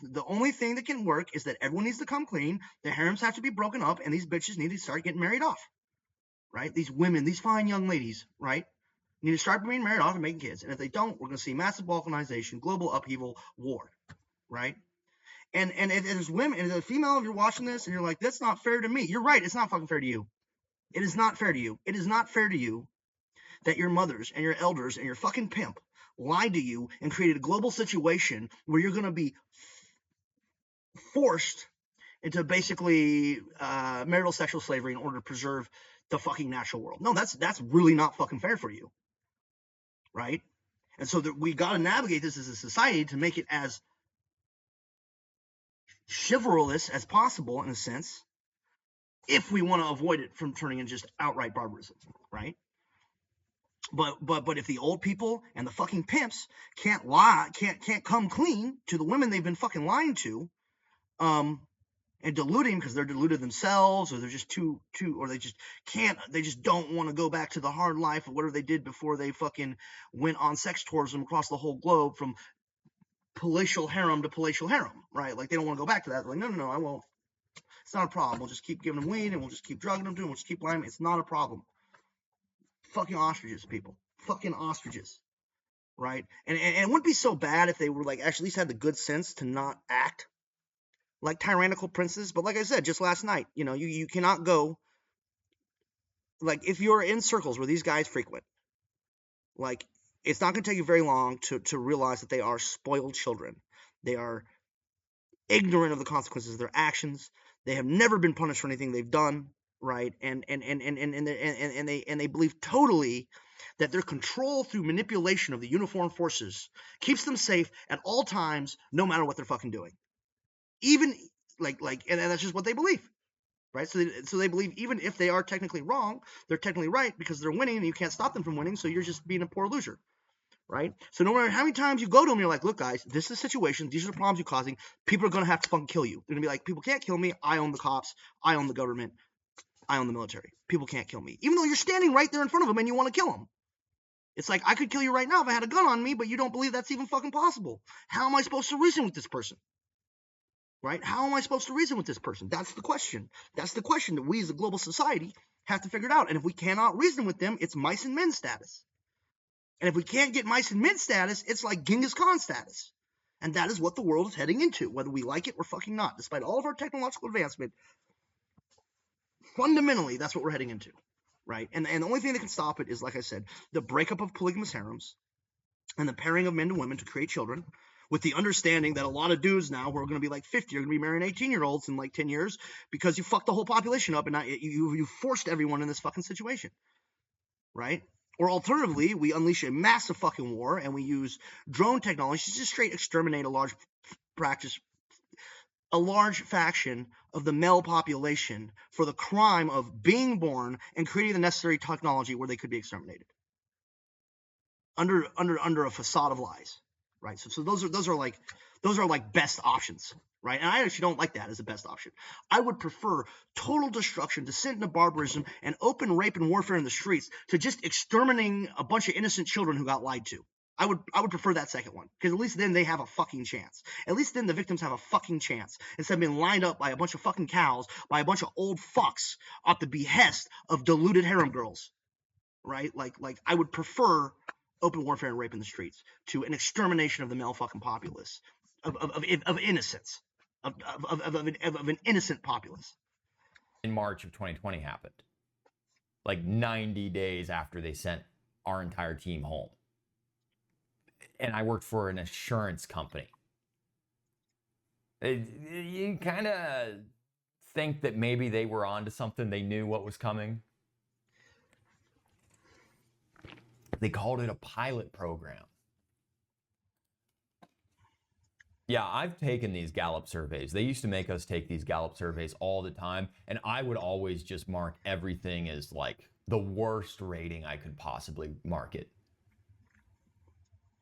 The only thing that can work is that everyone needs to come clean, the harems have to be broken up, and these bitches need to start getting married off, right? These women, these fine young ladies, right, need to start being married off and making kids. And if they don't, we're going to see massive balkanization, global upheaval, war, right? And if there's women, and as a female, if you're watching this and you're like, that's not fair to me, you're right, it's not fucking fair to you. It is not fair to you. It is not fair to you that your mothers and your elders and your fucking pimp lied to you and created a global situation where you're going to be forced into basically marital sexual slavery in order to preserve the fucking natural world. No, that's really not fucking fair for you, right? And so we got to navigate this as a society to make it as chivalrous as possible, in a sense, if we want to avoid it from turning into just outright barbarism, right? But if the old people and the fucking pimps can't lie, can't come clean to the women they've been fucking lying to, and deluding because they're deluded themselves, or they're just too, or they just don't want to go back to the hard life of whatever they did before they fucking went on sex tourism across the whole globe from palatial harem to palatial harem, right? Like they don't want to go back to that. They're like, no, I won't. It's not a problem. We'll just keep giving them weed and we'll just keep drugging them, we'll just keep lying. It's not a problem. Fucking ostriches, people. Fucking ostriches, right? And it wouldn't be so bad if they were like actually at least had the good sense to not act like tyrannical princes. But like I said, just last night, you cannot go, like if you're in circles where these guys frequent, like it's not going to take you very long to realize that they are spoiled children. They are ignorant of the consequences of their actions. They have never been punished for anything they've done, right? And they believe totally that their control through manipulation of the uniformed forces keeps them safe at all times, no matter what they're fucking doing. Even and that's just what they believe, right? So they believe even if they are technically wrong, they're technically right because they're winning and you can't stop them from winning. So you're just being a poor loser, right? So no matter how many times you go to them, you're like, look, guys, this is the situation. These are the problems you're causing. People are going to have to fucking kill you. They're going to be like, people can't kill me. I own the cops. I own the government. I own the military. People can't kill me. Even though you're standing right there in front of them and you want to kill them. It's like, I could kill you right now if I had a gun on me, but you don't believe that's even fucking possible. How am I supposed to reason with this person? Right? How am I supposed to reason with this person? That's the question. That's the question that we as a global society have to figure it out. And if we cannot reason with them, it's mice and men status. And if we can't get mice and men status, it's like Genghis Khan status. And that is what the world is heading into, whether we like it or fucking not. Despite all of our technological advancement, fundamentally, that's what we're heading into. Right? And the only thing that can stop it is, like I said, the breakup of polygamous harems and the pairing of men to women to create children, with the understanding that a lot of dudes now who are going to be like 50 are going to be marrying 18-year-olds in like 10 years because you fucked the whole population up and now you forced everyone in this fucking situation, right? Or alternatively, we unleash a massive fucking war and we use drone technology to just straight exterminate a large faction of the male population for the crime of being born and creating the necessary technology where they could be exterminated under a facade of lies, right? So those are like best options, right? And I actually don't like that as the best option. I would prefer total destruction, descent into barbarism, and open rape and warfare in the streets to just exterminating a bunch of innocent children who got lied to. I would prefer that second one, because at least then they have a fucking chance. At least then the victims have a fucking chance, instead of being lined up by a bunch of fucking cows, by a bunch of old fucks at the behest of deluded harem girls, right? Like I would prefer open warfare and rape in the streets to an extermination of the male fucking populace, of innocence, of an innocent populace. In March of 2020 happened, like 90 days after they sent our entire team home. And I worked for an insurance company. You kind of think that maybe they were onto something. They knew what was coming. They called it a pilot program. Yeah, I've taken these Gallup surveys. They used to make us take these Gallup surveys all the time, and I would always just mark everything as like the worst rating I could possibly mark it.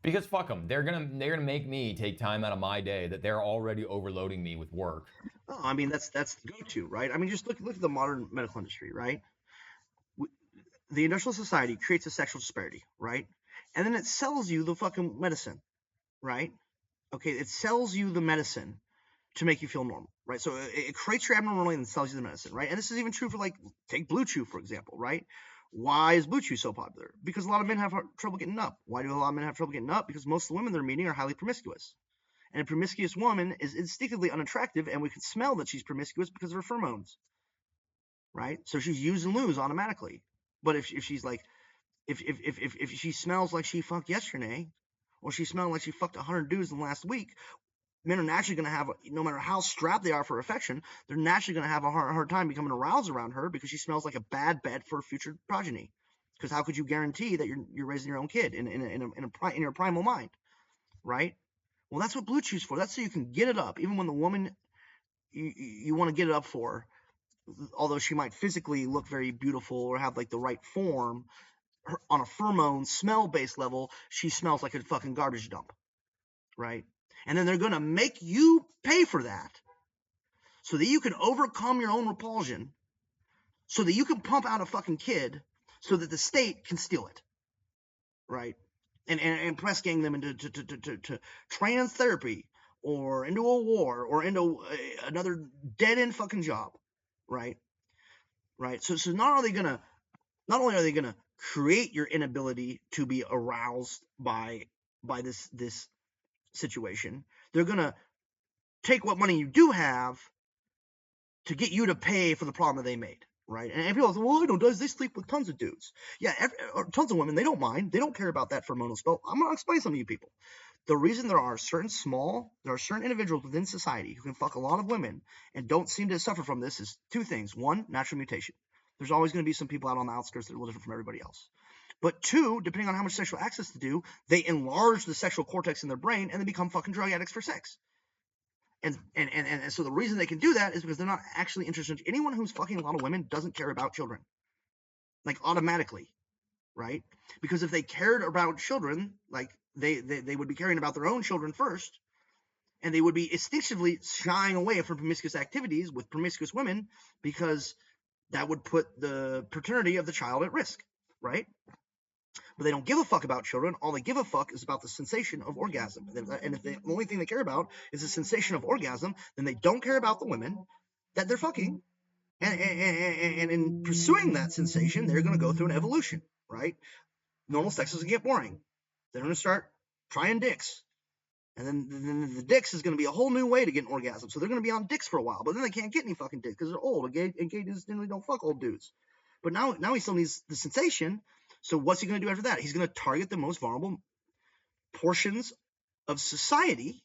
Because fuck them, they're gonna make me take time out of my day that they're already overloading me with work. Oh, I mean, that's the go-to, right? I mean, just look at the modern medical industry, right? The industrial society creates a sexual disparity, right? And then it sells you the fucking medicine, right? Okay, it sells you the medicine to make you feel normal, right? So it creates your abnormality and sells you the medicine, right? And this is even true for, like, take Blue Chew, for example, right? Why is Blue Chew so popular? Because a lot of men have trouble getting up. Why do a lot of men have trouble getting up? Because most of the women they're meeting are highly promiscuous. And a promiscuous woman is instinctively unattractive, and we can smell that she's promiscuous because of her pheromones, right? So she's use and lose automatically. But if she's like, if she smells like she fucked yesterday, or she smelled like she fucked 100 dudes in the last week, men are naturally going to have, no matter how strapped they are for affection, they're naturally going to have a hard time becoming aroused around her, because she smells like a bad bet for future progeny. Because how could you guarantee that you're raising your own kid in your primal mind, right? Well, that's what Blue Chew's for. That's so you can get it up, even when the woman you want to get it up for, although she might physically look very beautiful or have like the right form, on a pheromone smell-based level, she smells like a fucking garbage dump, right? And then they're going to make you pay for that so that you can overcome your own repulsion, so that you can pump out a fucking kid, so that the state can steal it, right? And press gang them into to trans therapy, or into a war, or into another dead-end fucking job, right? Right? So not only are they gonna create your inability to be aroused by this situation, they're gonna take what money you do have to get you to pay for the problem that they made, right? And people say, well, they sleep with tons of dudes. Yeah, tons of women, they don't mind. They don't care about that pheromonal spell. I'm gonna explain something to you people. The reason there are certain individuals within society who can fuck a lot of women and don't seem to suffer from this is two things. One, natural mutation. There's always going to be some people out on the outskirts that are a little different from everybody else. But two, depending on how much sexual access to do, they enlarge the sexual cortex in their brain and they become fucking drug addicts for sex. And so the reason they can do that is because they're not actually interested. Anyone who's fucking a lot of women doesn't care about children, like automatically, right? Because if they cared about children, like they would be caring about their own children first, and they would be instinctively shying away from promiscuous activities with promiscuous women, because that would put the paternity of the child at risk, right? But they don't give a fuck about children. All they give a fuck is about the sensation of orgasm. And if the only thing they care about is the sensation of orgasm, then they don't care about the women that they're fucking. And in pursuing that sensation, they're going to go through an evolution, right? Normal sex is going to get boring. They're going to start trying dicks. And then the dicks is going to be a whole new way to get an orgasm. So they're going to be on dicks for a while, but then they can't get any fucking dicks because they're old. And gay dudes generally don't fuck old dudes. But now he still needs the sensation. So what's he going to do after that? He's going to target the most vulnerable portions of society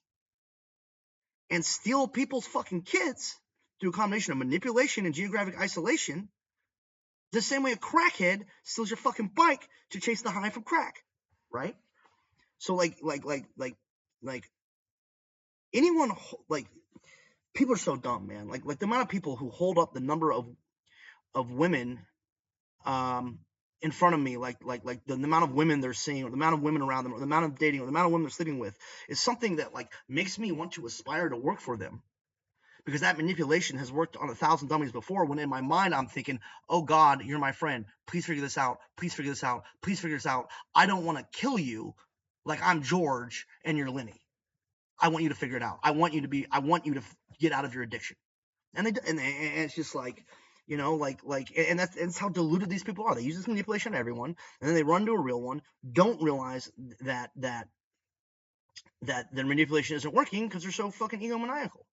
and steal people's fucking kids through a combination of manipulation and geographic isolation, the same way a crackhead steals your fucking bike to chase the high from crack, right? So like anyone, like, people are so dumb, man. Like the amount of people who hold up the number of women in front of me, like the amount of women they're seeing, or the amount of women around them, or the amount of dating, or the amount of women they're sleeping with, is something that like makes me want to aspire to work for them. Because that manipulation has worked on 1,000 dummies before, when in my mind I'm thinking, oh God, you're my friend. Please figure this out. Please figure this out. Please figure this out. I don't want to kill you. Like I'm George and you're Lenny. I want you to figure it out. I want you to get out of your addiction. And it's just like, and that's how deluded these people are. They use this manipulation on everyone, and then they run to a real one, don't realize that their manipulation isn't working because they're so fucking egomaniacal,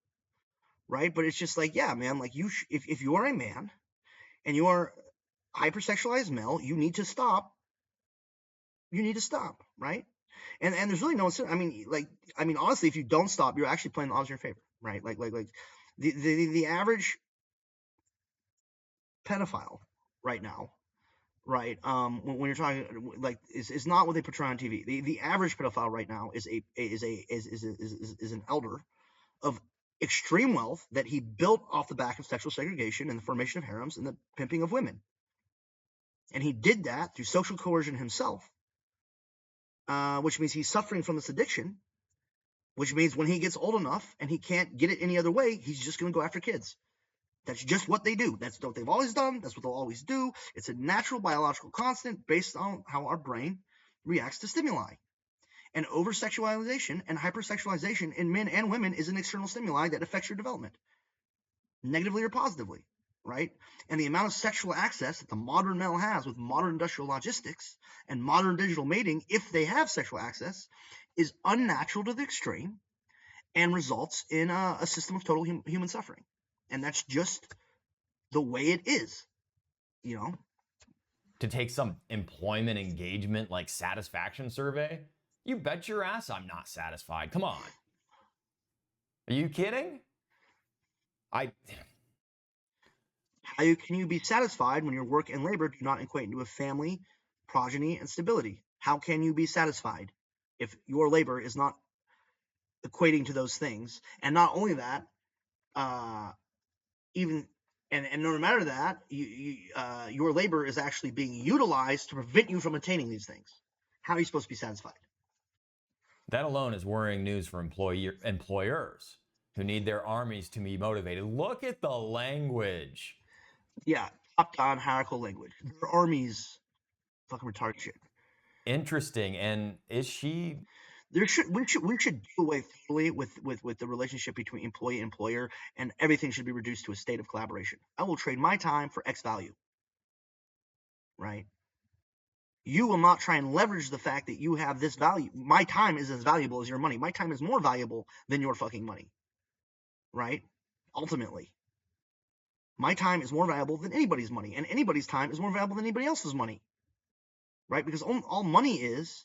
right? But it's just like, yeah, man, like if you are a man and you are hypersexualized male, you need to stop. You need to stop, right? And there's really no, I mean, honestly, if you don't stop, you're actually playing the odds in your favor, right? Like the average pedophile right now, right? When you're talking like is not what they portray on TV. The average pedophile right now is an elder of extreme wealth that he built off the back of sexual segregation and the formation of harems and the pimping of women, and he did that through social coercion himself, which means he's suffering from this addiction. Which means when he gets old enough and he can't get it any other way, he's just going to go after kids. That's just what they do. That's what they've always done. That's what they'll always do. It's a natural biological constant based on how our brain reacts to stimuli. And over-sexualization and hypersexualization in men and women is an external stimuli that affects your development, negatively or positively, right? And the amount of sexual access that the modern male has with modern industrial logistics and modern digital mating, if they have sexual access, is unnatural to the extreme and results in a system of total human suffering. And that's just the way it is, To take some employment engagement like satisfaction survey, you bet your ass I'm not satisfied. Come on. Are you kidding? How can you be satisfied when your work and labor do not equate into a family, progeny, and stability? How can you be satisfied if your labor is not equating to those things? And not only that, even and no matter that, your labor is actually being utilized to prevent you from attaining these things. How are you supposed to be satisfied? That alone is worrying news for employers who need their armies to be motivated. Look at the language. Yeah, top-down hierarchical language. Their armies, fucking retarded shit. Interesting. And is she? We should do away totally with the relationship between employee and employer, and everything should be reduced to a state of collaboration. I will trade my time for X value. Right? You will not try and leverage the fact that you have this value. My time is as valuable as your money. My time is more valuable than your fucking money. Right? Ultimately. My time is more valuable than anybody's money, and anybody's time is more valuable than anybody else's money. Right? Because all money is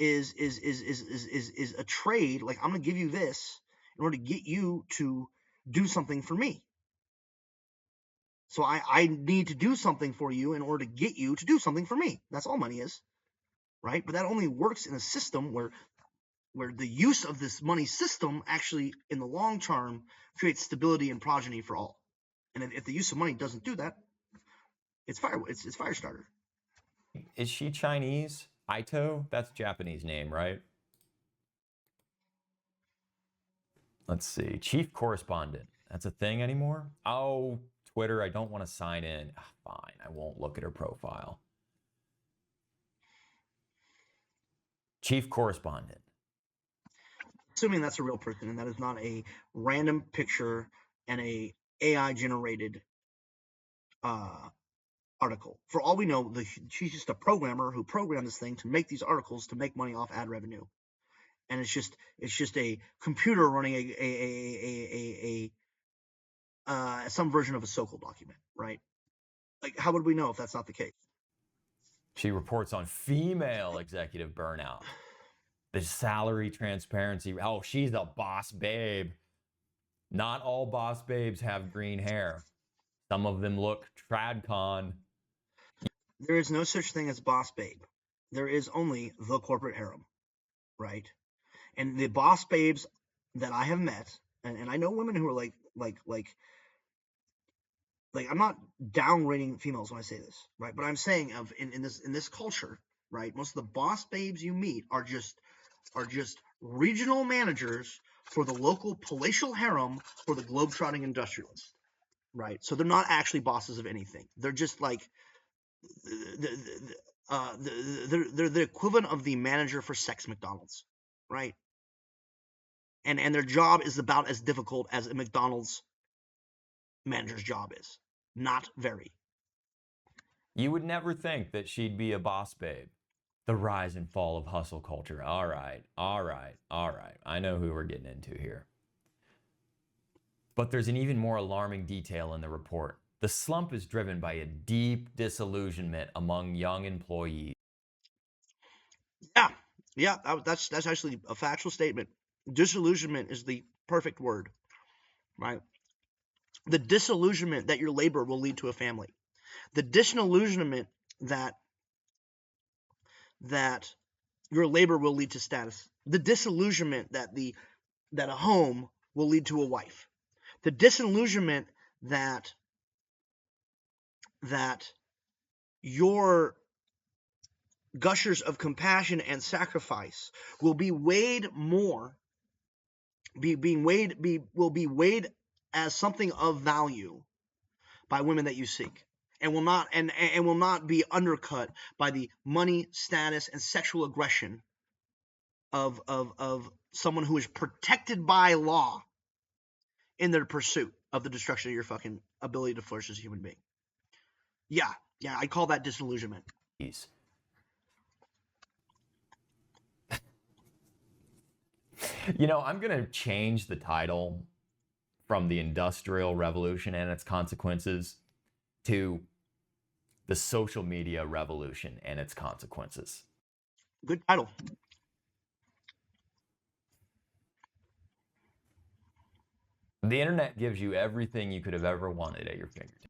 a trade. Like, I'm going to give you this in order to get you to do something for me. So I need to do something for you in order to get you to do something for me. That's all money is, right? But that only works in a system where the use of this money system actually, in the long term, creates stability and progeny for all. And if the use of money doesn't do that, it's fire starter. Is she Chinese? Aito? That's a Japanese name, right? Let's see. Chief correspondent. That's a thing anymore? Oh, Twitter, I don't want to sign in. Fine, I won't look at her profile. Chief correspondent. Assuming that's a real person and that is not a random picture and a AI generated article. For all we know, she's just a programmer who programmed this thing to make these articles to make money off ad revenue. And it's just a computer running some version of a Sokal document, right? Like, how would we know if that's not the case? She reports on female executive burnout. The salary transparency. Oh, she's a boss babe. Not all boss babes have green hair. Some of them look tradcon. There is no such thing as boss babe. There is only the corporate harem, right? And the boss babes that I have met, and I know women who are like I'm not downgrading females when I say this, right? But I'm saying in this culture, right? Most of the boss babes you meet are just regional managers for the local palatial harem for the globetrotting industrialist, right? So they're not actually bosses of anything. They're just like they're the equivalent of the manager for sex McDonald's, right? And their job is about as difficult as a McDonald's manager's job is. Not very. You would never think that she'd be a boss babe. The rise and fall of hustle culture. All right. I know who we're getting into here. But there's an even more alarming detail in the report. The slump is driven by a deep disillusionment among young employees. Yeah, that's actually a factual statement. Disillusionment is the perfect word, right? The disillusionment that your labor will lead to a family. The disillusionment that your labor will lead to status. The disillusionment that a home will lead to a wife. The disillusionment that your gushers of compassion and sacrifice will be weighed as something of value by women that you seek, and will not be undercut by the money, status, and sexual aggression of someone who is protected by law in their pursuit of the destruction of your fucking ability to flourish as a human being. Yeah, I call that disillusionment. You know, I'm going to change the title from the Industrial Revolution and its consequences to the Social Media Revolution and its consequences. Good title. The internet gives you everything you could have ever wanted at your fingertips.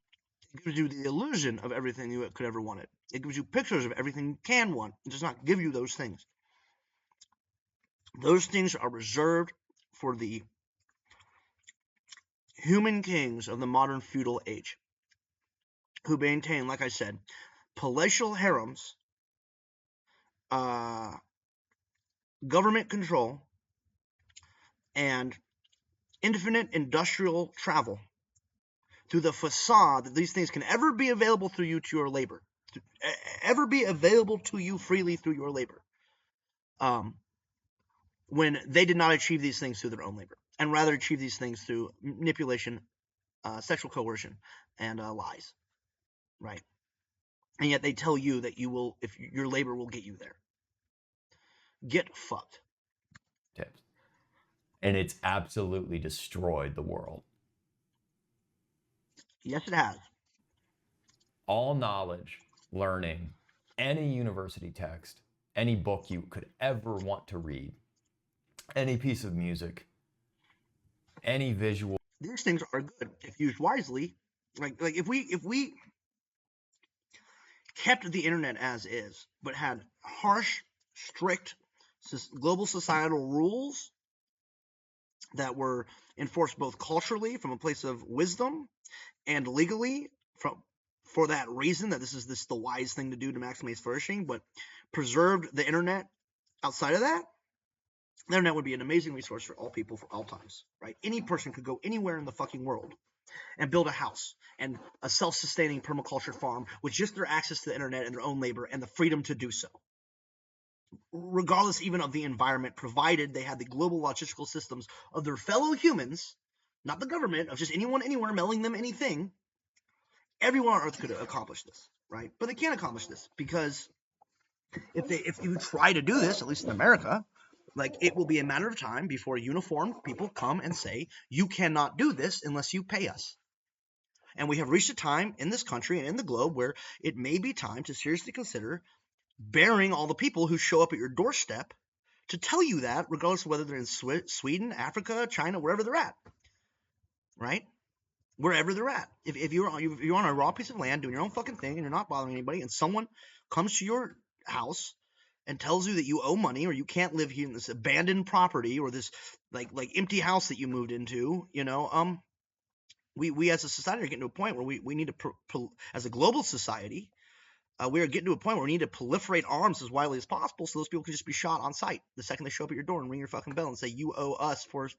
It gives you the illusion of everything you could ever want. It gives you pictures of everything you can want. It does not give you those things. Those things are reserved for the human kings of the modern feudal age, who maintain, like I said, palatial harems, government control, and infinite industrial travel through the facade that these things can ever be available through you to your labor, ever be available to you freely through your labor, when they did not achieve these things through their own labor, and rather achieve these things through manipulation, sexual coercion, and lies, right? And yet they tell you that you will, if your labor will get you there. Get fucked. Tips. And it's absolutely destroyed the world. Yes, it has. All knowledge, learning, any university text, any book you could ever want to read, any piece of music, any visual. These things are good if used wisely. Like if we kept the internet as is, but had harsh, strict global societal rules that were enforced both culturally from a place of wisdom and legally for that reason, that this is the wise thing to do to maximize flourishing, but preserved the internet outside of that, the internet would be an amazing resource for all people for all times, right? Any person could go anywhere in the fucking world and build a house and a self-sustaining permaculture farm with just their access to the internet and their own labor and the freedom to do so, regardless even of the environment, provided they had the global logistical systems of their fellow humans, not the government, of just anyone anywhere mailing them anything. Everyone on earth could accomplish this, right? But they can't accomplish this because if you try to do this, at least in America, like, it will be a matter of time before uniformed people come and say, you cannot do this unless you pay us. And we have reached a time in this country and in the globe where it may be time to seriously consider bearing all the people who show up at your doorstep to tell you that, regardless of whether they're in Sweden, Africa, China, wherever they're at, right? Wherever they're at. If you're on a raw piece of land doing your own fucking thing and you're not bothering anybody, and someone comes to your house and tells you that you owe money or you can't live here in this abandoned property or this like empty house that you moved into, we as a society are getting to a point where we need to, as a global society, we are getting to a point where we need to proliferate arms as widely as possible so those people can just be shot on sight the second they show up at your door and ring your fucking bell and say, you owe us for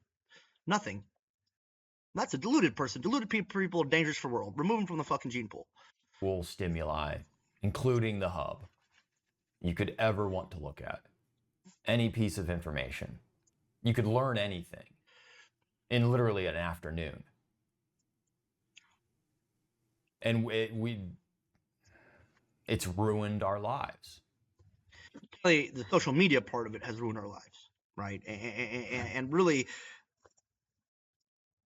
nothing. That's a deluded person. Deluded people are dangerous for the world. Remove them from the fucking gene pool. Stimuli, including the hub. you could ever want to look at. Any piece of information. You could learn anything in literally an afternoon. And it's ruined our lives. The social media part of it has ruined our lives, right? And really,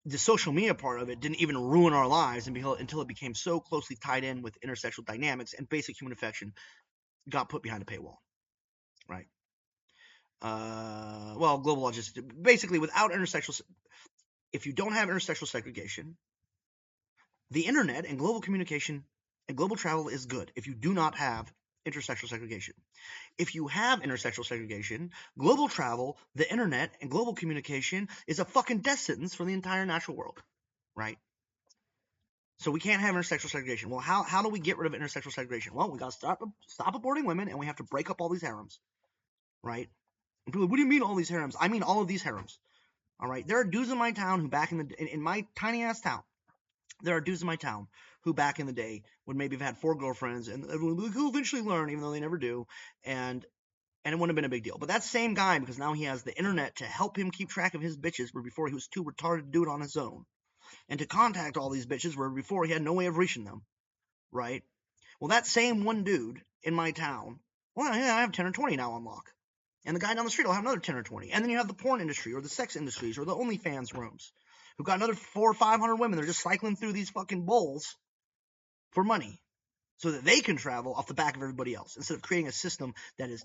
the social media part of it didn't even ruin our lives until it became so closely tied in with intersexual dynamics, and basic human affection got put behind a paywall, right? Well, global law just basically without intersexual. If you don't have intersexual segregation, the internet and global communication and global travel is good. If you do not have intersexual segregation, if you have intersexual segregation, global travel, the internet, and global communication is a fucking death sentence for the entire natural world, right? So we can't have intersexual segregation. Well, how do we get rid of intersexual segregation? Well, we got to stop aborting women, and we have to break up all these harems, right? And people are like, what do you mean all these harems? I mean all of these harems, all right? There are dudes in my town who in my tiny ass town, there are dudes in my town who back in the day would maybe have had 4 girlfriends, and who eventually learn, even though they never do, and it wouldn't have been a big deal. But that same guy, because now he has the internet to help him keep track of his bitches, where before he was too retarded to do it on his own, and to contact all these bitches, where before he had no way of reaching them, right? Well, that same one dude in my town, well, yeah, I have 10 or 20 now on lock. And the guy down the street will have another 10 or 20. And then you have the porn industry, or the sex industries, or the OnlyFans rooms, who got another 400 or 500 women. They're just cycling through these fucking bowls for money, so that they can travel off the back of everybody else, instead of creating a system that is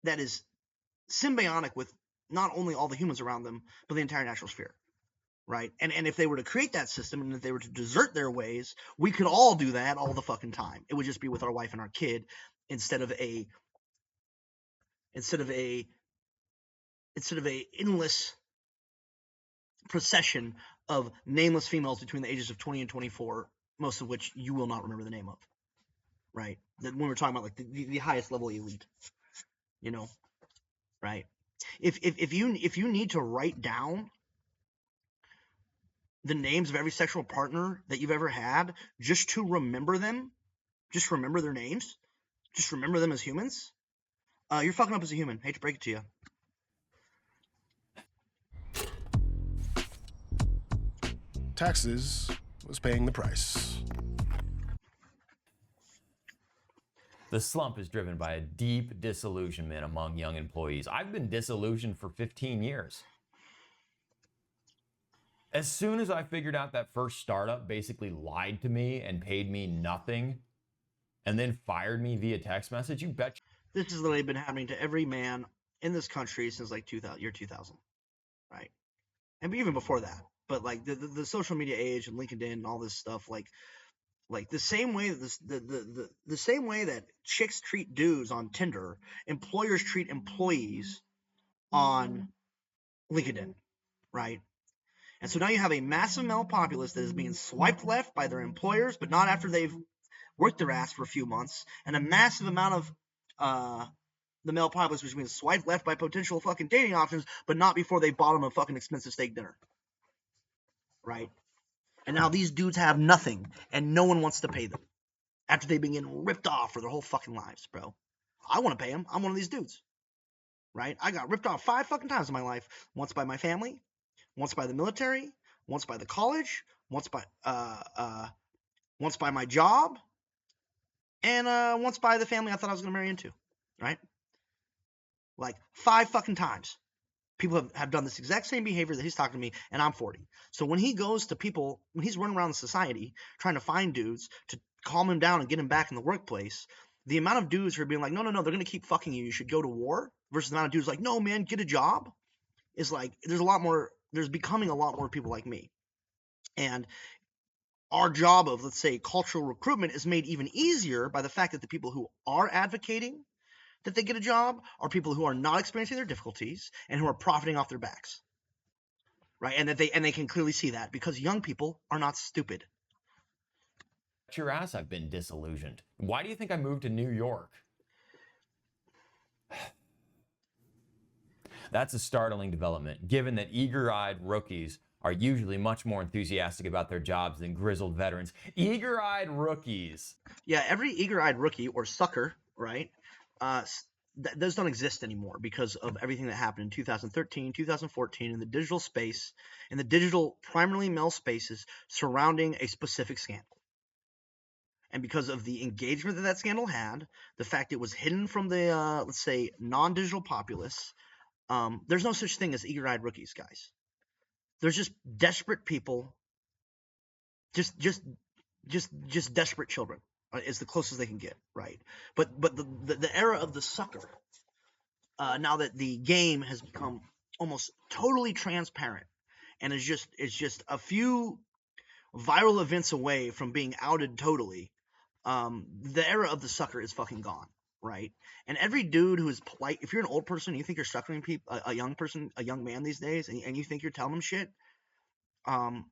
that is symbiotic with not only all the humans around them, but the entire natural sphere, right? And if they were to create that system, and if they were to desert their ways, we could all do that all the fucking time. It would just be with our wife and our kid, instead of a endless procession of nameless females between the ages of 20 and 24, most of which you will not remember the name of, right? When we're talking about like the highest level elite, you know, right? If you need to write down the names of every sexual partner that you've ever had just to remember them, just remember their names, just remember them as humans, you're fucking up as a human. Hate to break it to you. Taxes was paying the price. The slump is driven by a deep disillusionment among young employees. I've been disillusioned for 15 years. As soon as I figured out that first startup basically lied to me and paid me nothing and then fired me via text message, you bet. This has literally been happening to every man in this country since like year 2000, right? And even before that. But like the social media age and LinkedIn and all this stuff, like the same way that the same way that chicks treat dudes on Tinder, employers treat employees on LinkedIn, right? And so now you have a massive male populace that is being swiped left by their employers, but not after they've worked their ass for a few months, and a massive amount of the male populace which is being swiped left by potential fucking dating options, but not before they bought them a fucking expensive steak dinner, right? And now these dudes have nothing, and no one wants to pay them after they've been getting ripped off for their whole fucking lives, bro. I want to pay them. I'm one of these dudes, right? I got ripped off 5 fucking times in my life. Once by my family, once by the military, once by the college, once by my job, and once by the family I thought I was going to marry into, right? Like 5 fucking times. People have done this exact same behavior that he's talking to me, and I'm 40. So when he goes to people, when he's running around the society trying to find dudes to calm him down and get him back in the workplace, the amount of dudes who are being like, no, they're going to keep fucking you, you should go to war, versus the amount of dudes like, no, man, get a job, is like, there's becoming a lot more people like me. And our job of, let's say, cultural recruitment is made even easier by the fact that the people who are advocating that they get a job are people who are not experiencing their difficulties and who are profiting off their backs, right? And that they can clearly see that, because young people are not stupid. Your ass, I've been disillusioned. Why do you think I moved to New York? That's a startling development, given that eager-eyed rookies are usually much more enthusiastic about their jobs than grizzled veterans. Eager-eyed rookies. Yeah, every eager-eyed rookie or sucker, right? Those don't exist anymore because of everything that happened in 2013, 2014 in the digital space, in the digital primarily male spaces surrounding a specific scandal. And because of the engagement that scandal had, the fact it was hidden from the, let's say, non-digital populace, there's no such thing as eager-eyed rookies, guys. There's just desperate people, just desperate children is the closest they can get, right? But the era of the sucker, now that the game has become almost totally transparent and is just a few viral events away from being outed totally, the era of the sucker is fucking gone, right? And every dude who is polite, if you're an old person and you think you're suckering people, a young person, a young man these days, and you think you're telling them shit, and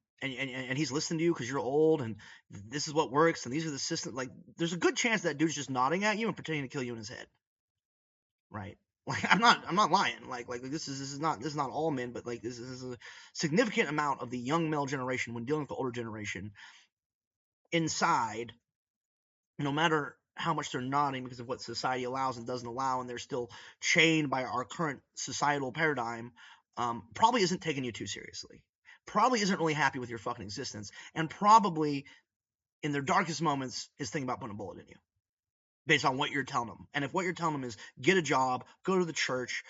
he's listening to you because you're old and this is what works and these are the systems, like there's a good chance that dude's just nodding at you and pretending to kill you in his head, right? Like I'm not lying. Like this is not all men, but like this is a significant amount of the young male generation when dealing with the older generation inside, no matter how much they're nodding because of what society allows and doesn't allow, and they're still chained by our current societal paradigm, probably isn't taking you too seriously. Probably isn't really happy with your fucking existence, and probably in their darkest moments is thinking about putting a bullet in you based on what you're telling them. And if what you're telling them is get a job, go to the church,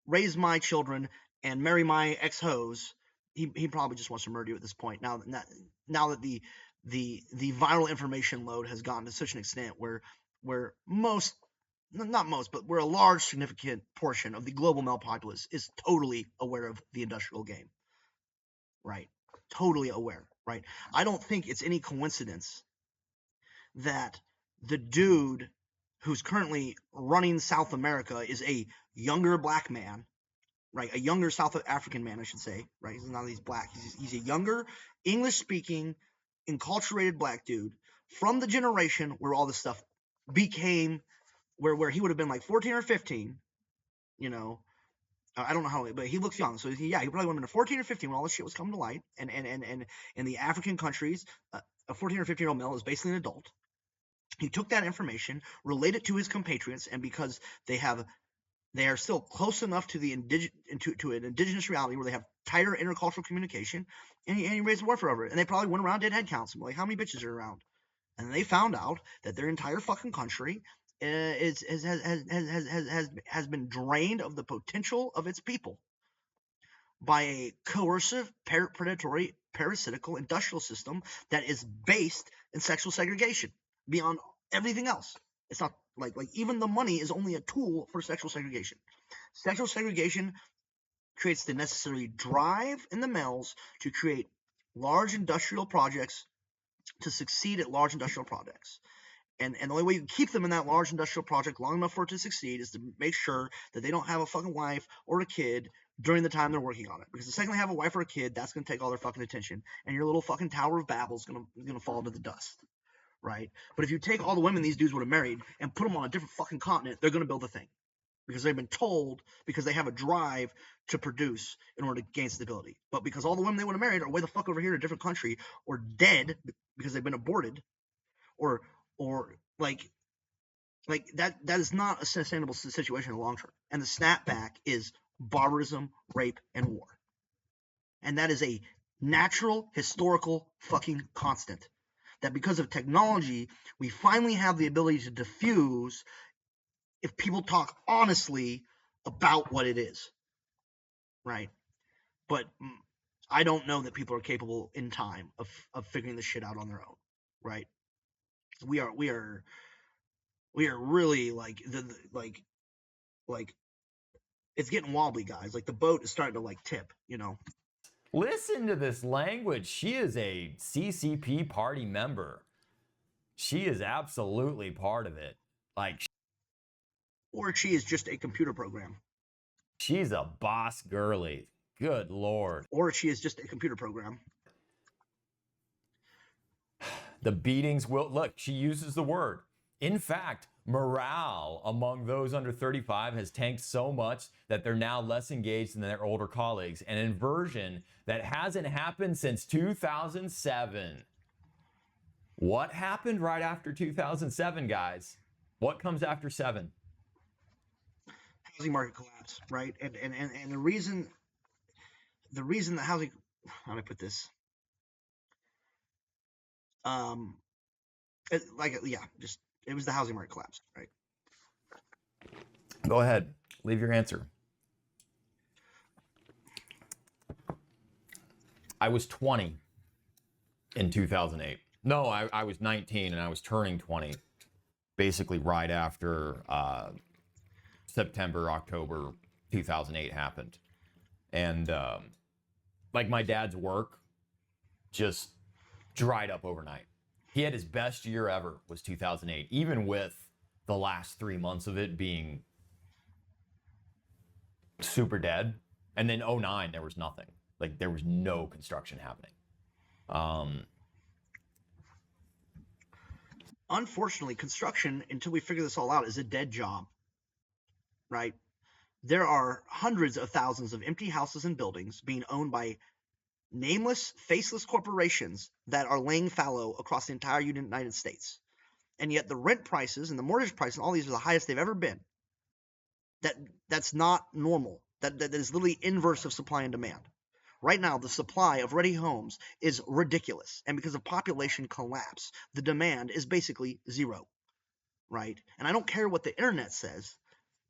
raise my children, and marry my ex-hoes, he probably just wants to murder you at this point. Now that the viral information load has gotten to such an extent where not most, but where a large significant portion of the global male populace is totally aware of the industrial game, right? Totally aware, right? I don't think it's any coincidence that the dude who's currently running South America is a younger black man, right? A younger South African man, I should say, right? He's not he's black. He's a younger, English-speaking, enculturated black dude from the generation where all this stuff became, where he would have been like 14 or 15, you know. I don't know how, but he looks young. So he probably would have been 14 or 15 when all this shit was coming to light. And in the African countries, a 14 or 15-year-old male is basically an adult. He took that information, related to his compatriots, and because they are still close enough to the to an indigenous reality where they have tighter intercultural communication, and he raised a warfare over it. And they probably went around, did head counts, and like, how many bitches are around? And they found out that their entire fucking country has been drained of the potential of its people by a coercive, predatory, parasitical industrial system that is based in sexual segregation beyond everything else. It's not like even the money is only a tool for sexual segregation. Sexual segregation creates the necessary drive in the males to create large industrial projects, to succeed at large industrial projects. And the only way you keep them in that large industrial project long enough for it to succeed is to make sure that they don't have a fucking wife or a kid during the time they're working on it. Because the second they have a wife or a kid, that's going to take all their fucking attention, and your little fucking Tower of Babel is going to fall to the dust, right? But if you take all the women these dudes would have married and put them on a different fucking continent, they're going to build a thing. Because they've been told, because they have a drive to produce in order to gain stability. But because all the women they would have married are way the fuck over here in a different country, or dead because they've been aborted, or like that is not a sustainable situation in the long term. And the snapback is barbarism, rape, and war. And that is a natural, historical fucking constant. That because of technology, we finally have the ability to diffuse if people talk honestly about what it is, right? But I don't know that people are capable in time of figuring this shit out on their own, right? We are really like like it's getting wobbly, guys. Like the boat is starting to like tip, you know. Listen to this language. She is a CCP party member. She is absolutely part of it. Like, or she is just a computer program. She's a boss girly. Good Lord. Or she is just a computer program. The beatings will, look, she uses the word. In fact, morale among those under 35 has tanked so much that they're now less engaged than their older colleagues, an inversion that hasn't happened since 2007. What happened right after 2007, guys? What comes after 7? Housing market collapse, right? And the reason the housing, how do I put this? It was the housing market collapse, right? Go ahead. Leave your answer. I was 20 in 2008. No, I was 19 and I was turning 20 basically right after September, October 2008 happened. And like my dad's work just dried up overnight. He had his best year ever was 2008, even with the last 3 months of it being super dead. And then 2009, there was nothing. Like there was no construction happening. Unfortunately, construction, until we figure this all out, is a dead job, right? There are hundreds of thousands of empty houses and buildings being owned by nameless, faceless corporations that are laying fallow across the entire United States. And yet the rent prices and the mortgage prices and all these are the highest they've ever been. That's not normal. That is literally inverse of supply and demand. Right now, the supply of ready homes is ridiculous. And because of population collapse, the demand is basically zero, right? And I don't care what the internet says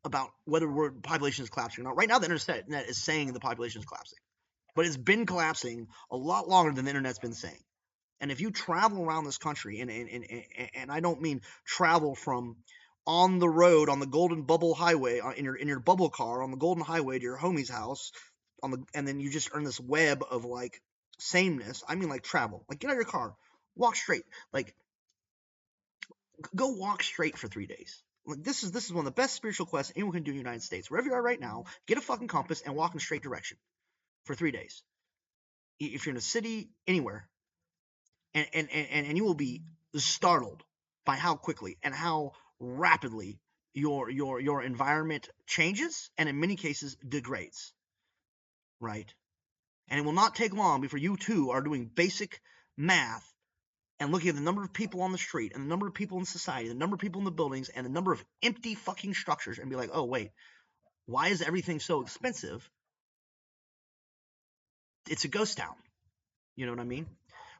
about whether population is collapsing or not. Right now, the internet is saying the population is collapsing. But it's been collapsing a lot longer than the internet's been saying. And if you travel around this country, and I don't mean travel from on the road on the Golden Bubble Highway in your bubble car on the Golden Highway to your homie's house, and then you just earn this web of like sameness. I mean, like travel, like get out of your car, walk straight, like go walk straight for 3 days. Like this is one of the best spiritual quests anyone can do in the United States. Wherever you are right now, get a fucking compass and walk in a straight direction for 3 days. If you're in a city, anywhere, and you will be startled by how quickly and how rapidly your environment changes and in many cases degrades, right? And it will not take long before you too are doing basic math and looking at the number of people on the street and the number of people in society, the number of people in the buildings and the number of empty fucking structures and be like, oh wait, why is everything so expensive? It's a ghost town. You know what I mean?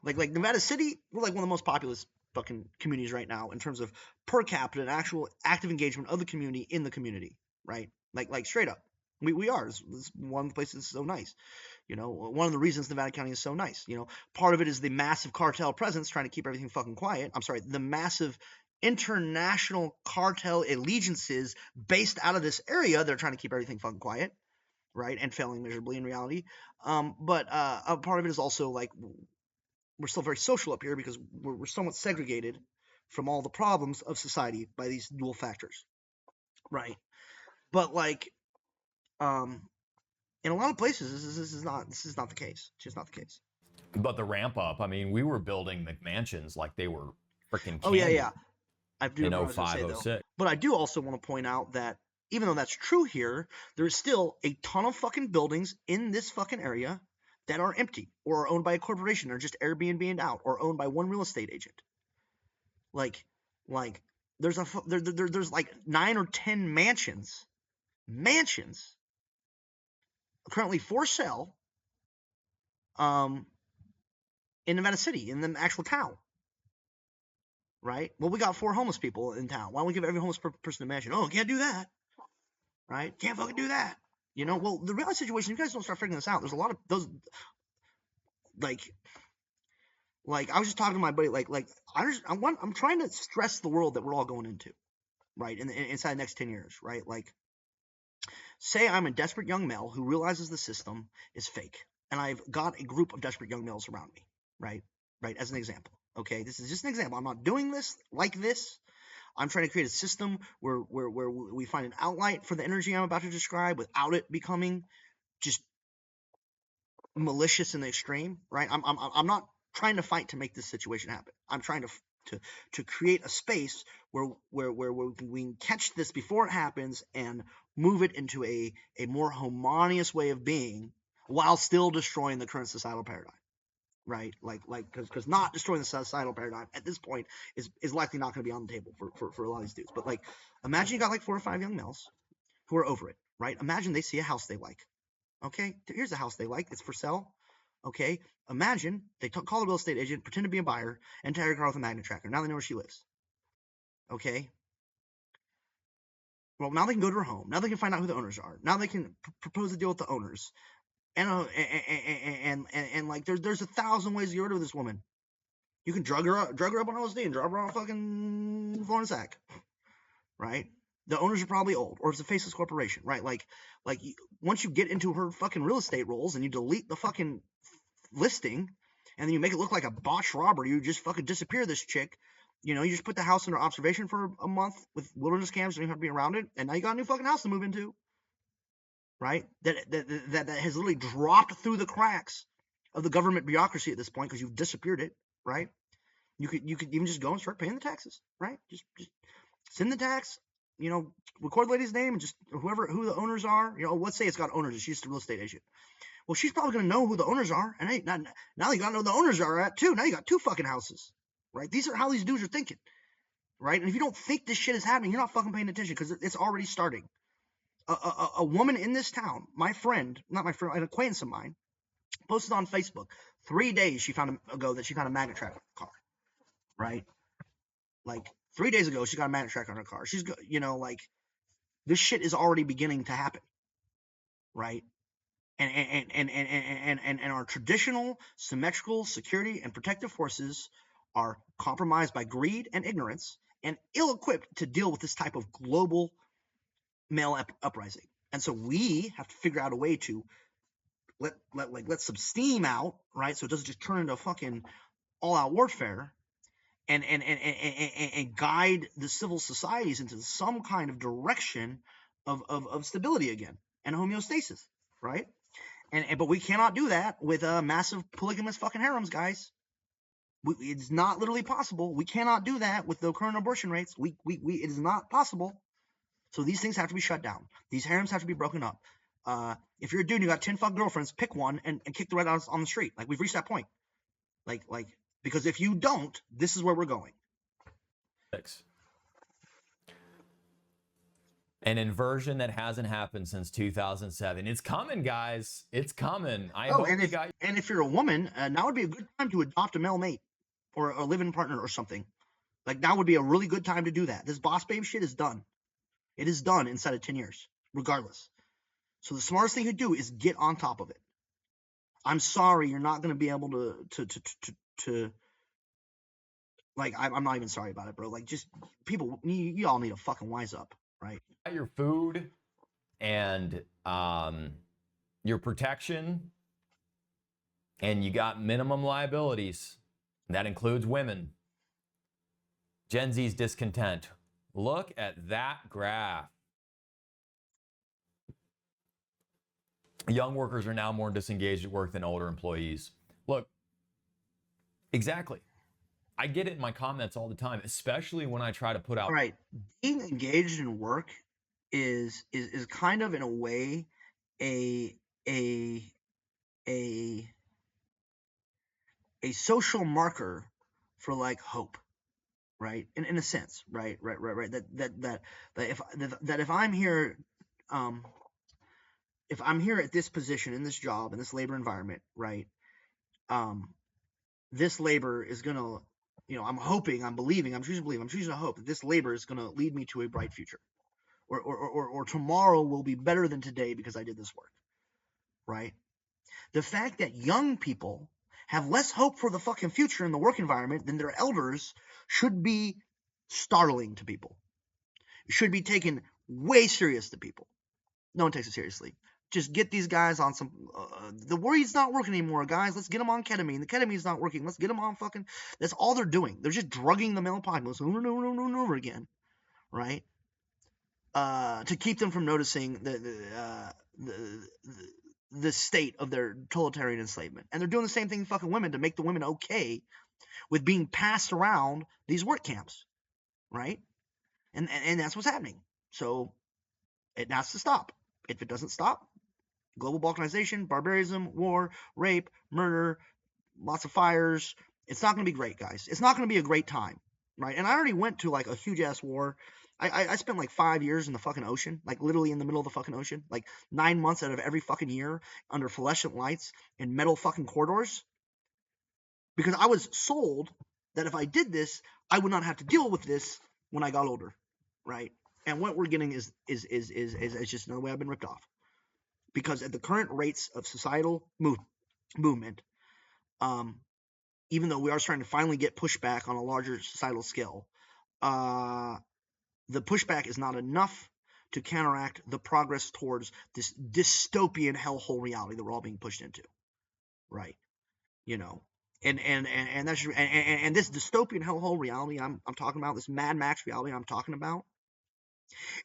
Like Nevada City, we're like one of the most populous fucking communities right now in terms of per capita and actual active engagement of the community in the community, right? Like straight up. We are. It's one of the places that's so nice. You know, one of the reasons Nevada County is so nice. You know, part of it is the massive cartel presence trying to keep everything fucking quiet. I'm sorry, the massive international cartel allegiances based out of this area. They're trying to keep everything fucking quiet, right? And failing miserably in reality. But a part of it is also like we're still very social up here because we're somewhat segregated from all the problems of society by these dual factors, right? But like, in a lot of places, this is not the case. It's just not the case. But the ramp up, I mean, we were building McMansions like they were freaking. Oh yeah. I do in 05, 06. But I do also want to point out that even though that's true here, there's still a ton of fucking buildings in this fucking area that are empty or are owned by a corporation or just Airbnb'd out or owned by one real estate agent. Like there's like 9 or 10 mansions currently for sale in Nevada City, in the actual town. Right? Well, we got 4 homeless people in town. Why don't we give every homeless person a mansion? Oh, can't do that. Right? Can't fucking do that. You know, well, the real situation, you guys don't start figuring this out. There's a lot of those, like I was just talking to my buddy, I'm trying to stress the world that we're all going into, right? Inside the next 10 years, right? Like, say I'm a desperate young male who realizes the system is fake, and I've got a group of desperate young males around me, right? Right, as an example. Okay, this is just an example. I'm not doing this like this. I'm trying to create a system where we find an outlet for the energy I'm about to describe without it becoming just malicious in the extreme, right? I'm not trying to fight to make this situation happen. I'm trying to to create a space where we can catch this before it happens and move it into a more harmonious way of being while still destroying the current societal paradigm, right? Because not destroying the societal paradigm at this point is likely not going to be on the table for a lot of these dudes. But like, imagine you got like 4 or 5 young males who are over it, right? Imagine they see a house they like. Okay, here's a house they like. It's for sale. Okay, imagine they call a real estate agent, pretend to be a buyer, and tag her car with a magnet tracker. Now they know where she lives. Okay. Well, now they can go to her home. Now they can find out who the owners are. Now they can propose a deal with the owners. And like there's 1,000 ways to get rid of this woman. You can drug her up on LSD and drop her on a fucking Florida sack, right? The owners are probably old, or it's a faceless corporation, right? Like once you get into her fucking real estate roles and you delete the fucking listing, and then you make it look like a botched robbery, you just fucking disappear this chick. You know, you just put the house under observation for a month with wilderness camps, and you have to be around it, and now you got a new fucking house to move into, right? That has literally dropped through the cracks of the government bureaucracy at this point because you've disappeared it, right? You could even just go and start paying the taxes, right? Just send the tax, you know, record the lady's name and just who the owners are. You know, let's say it's got owners and she's a real estate agent. Well, she's probably going to know who the owners are, and now you got to know who the owners are at too. Now you got 2 fucking houses, right? These are how these dudes are thinking, right? And if you don't think this shit is happening, you're not fucking paying attention because it's already starting. A woman in this town, an acquaintance of mine, posted on Facebook 3 days she found a magnet tracker car, right? Like 3 days ago, she got a magnet tracker on her car. She's, you know, like this shit is already beginning to happen, right? And our traditional symmetrical security and protective forces are compromised by greed and ignorance and ill-equipped to deal with this type of global male uprising. And so we have to figure out a way to let some steam out, right? So it doesn't just turn into fucking all-out warfare, and guide the civil societies into some kind of direction of stability again and homeostasis, right? But we cannot do that with massive polygamous fucking harems, guys. It's not literally possible. We cannot do that with the current abortion rates. It is not possible. So these things have to be shut down. These harems have to be broken up. If you're a dude and you got 10 fucking girlfriends, pick one and kick the red out on the street. Like, we've reached that point. Like because if you don't, this is where we're going. An inversion that hasn't happened since 2007. It's coming, guys. It's coming. And if you're a woman, now would be a good time to adopt a male mate or a live-in partner or something. Like, now would be a really good time to do that. This boss babe shit is done. It is done inside of 10 years, regardless. So the smartest thing to do is get on top of it. I'm sorry, you're not going to be able to like, I'm not even sorry about it, bro. Like, just people, you all need to fucking wise up, right? Your food and your protection, and you got minimum liabilities. That includes women. Gen Z's discontent. Look at that graph. Young workers are now more disengaged at work than older employees. Look, exactly. I get it in my comments all the time, especially when I try to put out. All right. Being engaged in work is kind of, in a way, a social marker for, like, hope, right? In a sense, right. That if I'm here, if I'm here at this position, in this job, in this labor environment, right, this labor is going to, you know, I'm choosing to hope that this labor is going to lead me to a bright future, or tomorrow will be better than today because I did this work, right? The fact that young people have less hope for the fucking future in the work environment than their elders should be startling to people. It should be taken way serious to people. No one takes it seriously. Just get these guys on some, the weed's not working anymore, guys. Let's get them on ketamine. The ketamine's not working. Let's get them on fucking, that's all they're doing. They're just drugging the male populace over and over and over and over again, right? To keep them from noticing the state of their totalitarian enslavement. And they're doing the same thing to fucking women to make the women okay with being passed around these work camps, right? And that's what's happening. So it has to stop. If it doesn't stop, global balkanization, barbarism, war, rape, murder, lots of fires. It's not going to be great, guys. It's not going to be a great time, right? And I already went to like a huge ass war. I spent like 5 years in the fucking ocean, like literally in the middle of the fucking ocean, like 9 months out of every fucking year under fluorescent lights in metal fucking corridors, because I was sold that if I did this, I would not have to deal with this when I got older, right? And what we're getting is just another way I've been ripped off, because at the current rates of societal movement, even though we are starting to finally get pushback on a larger societal scale, the pushback is not enough to counteract the progress towards this dystopian hellhole reality that we're all being pushed into, right? You know, and that's and this dystopian hellhole reality I'm talking about, this Mad Max reality I'm talking about,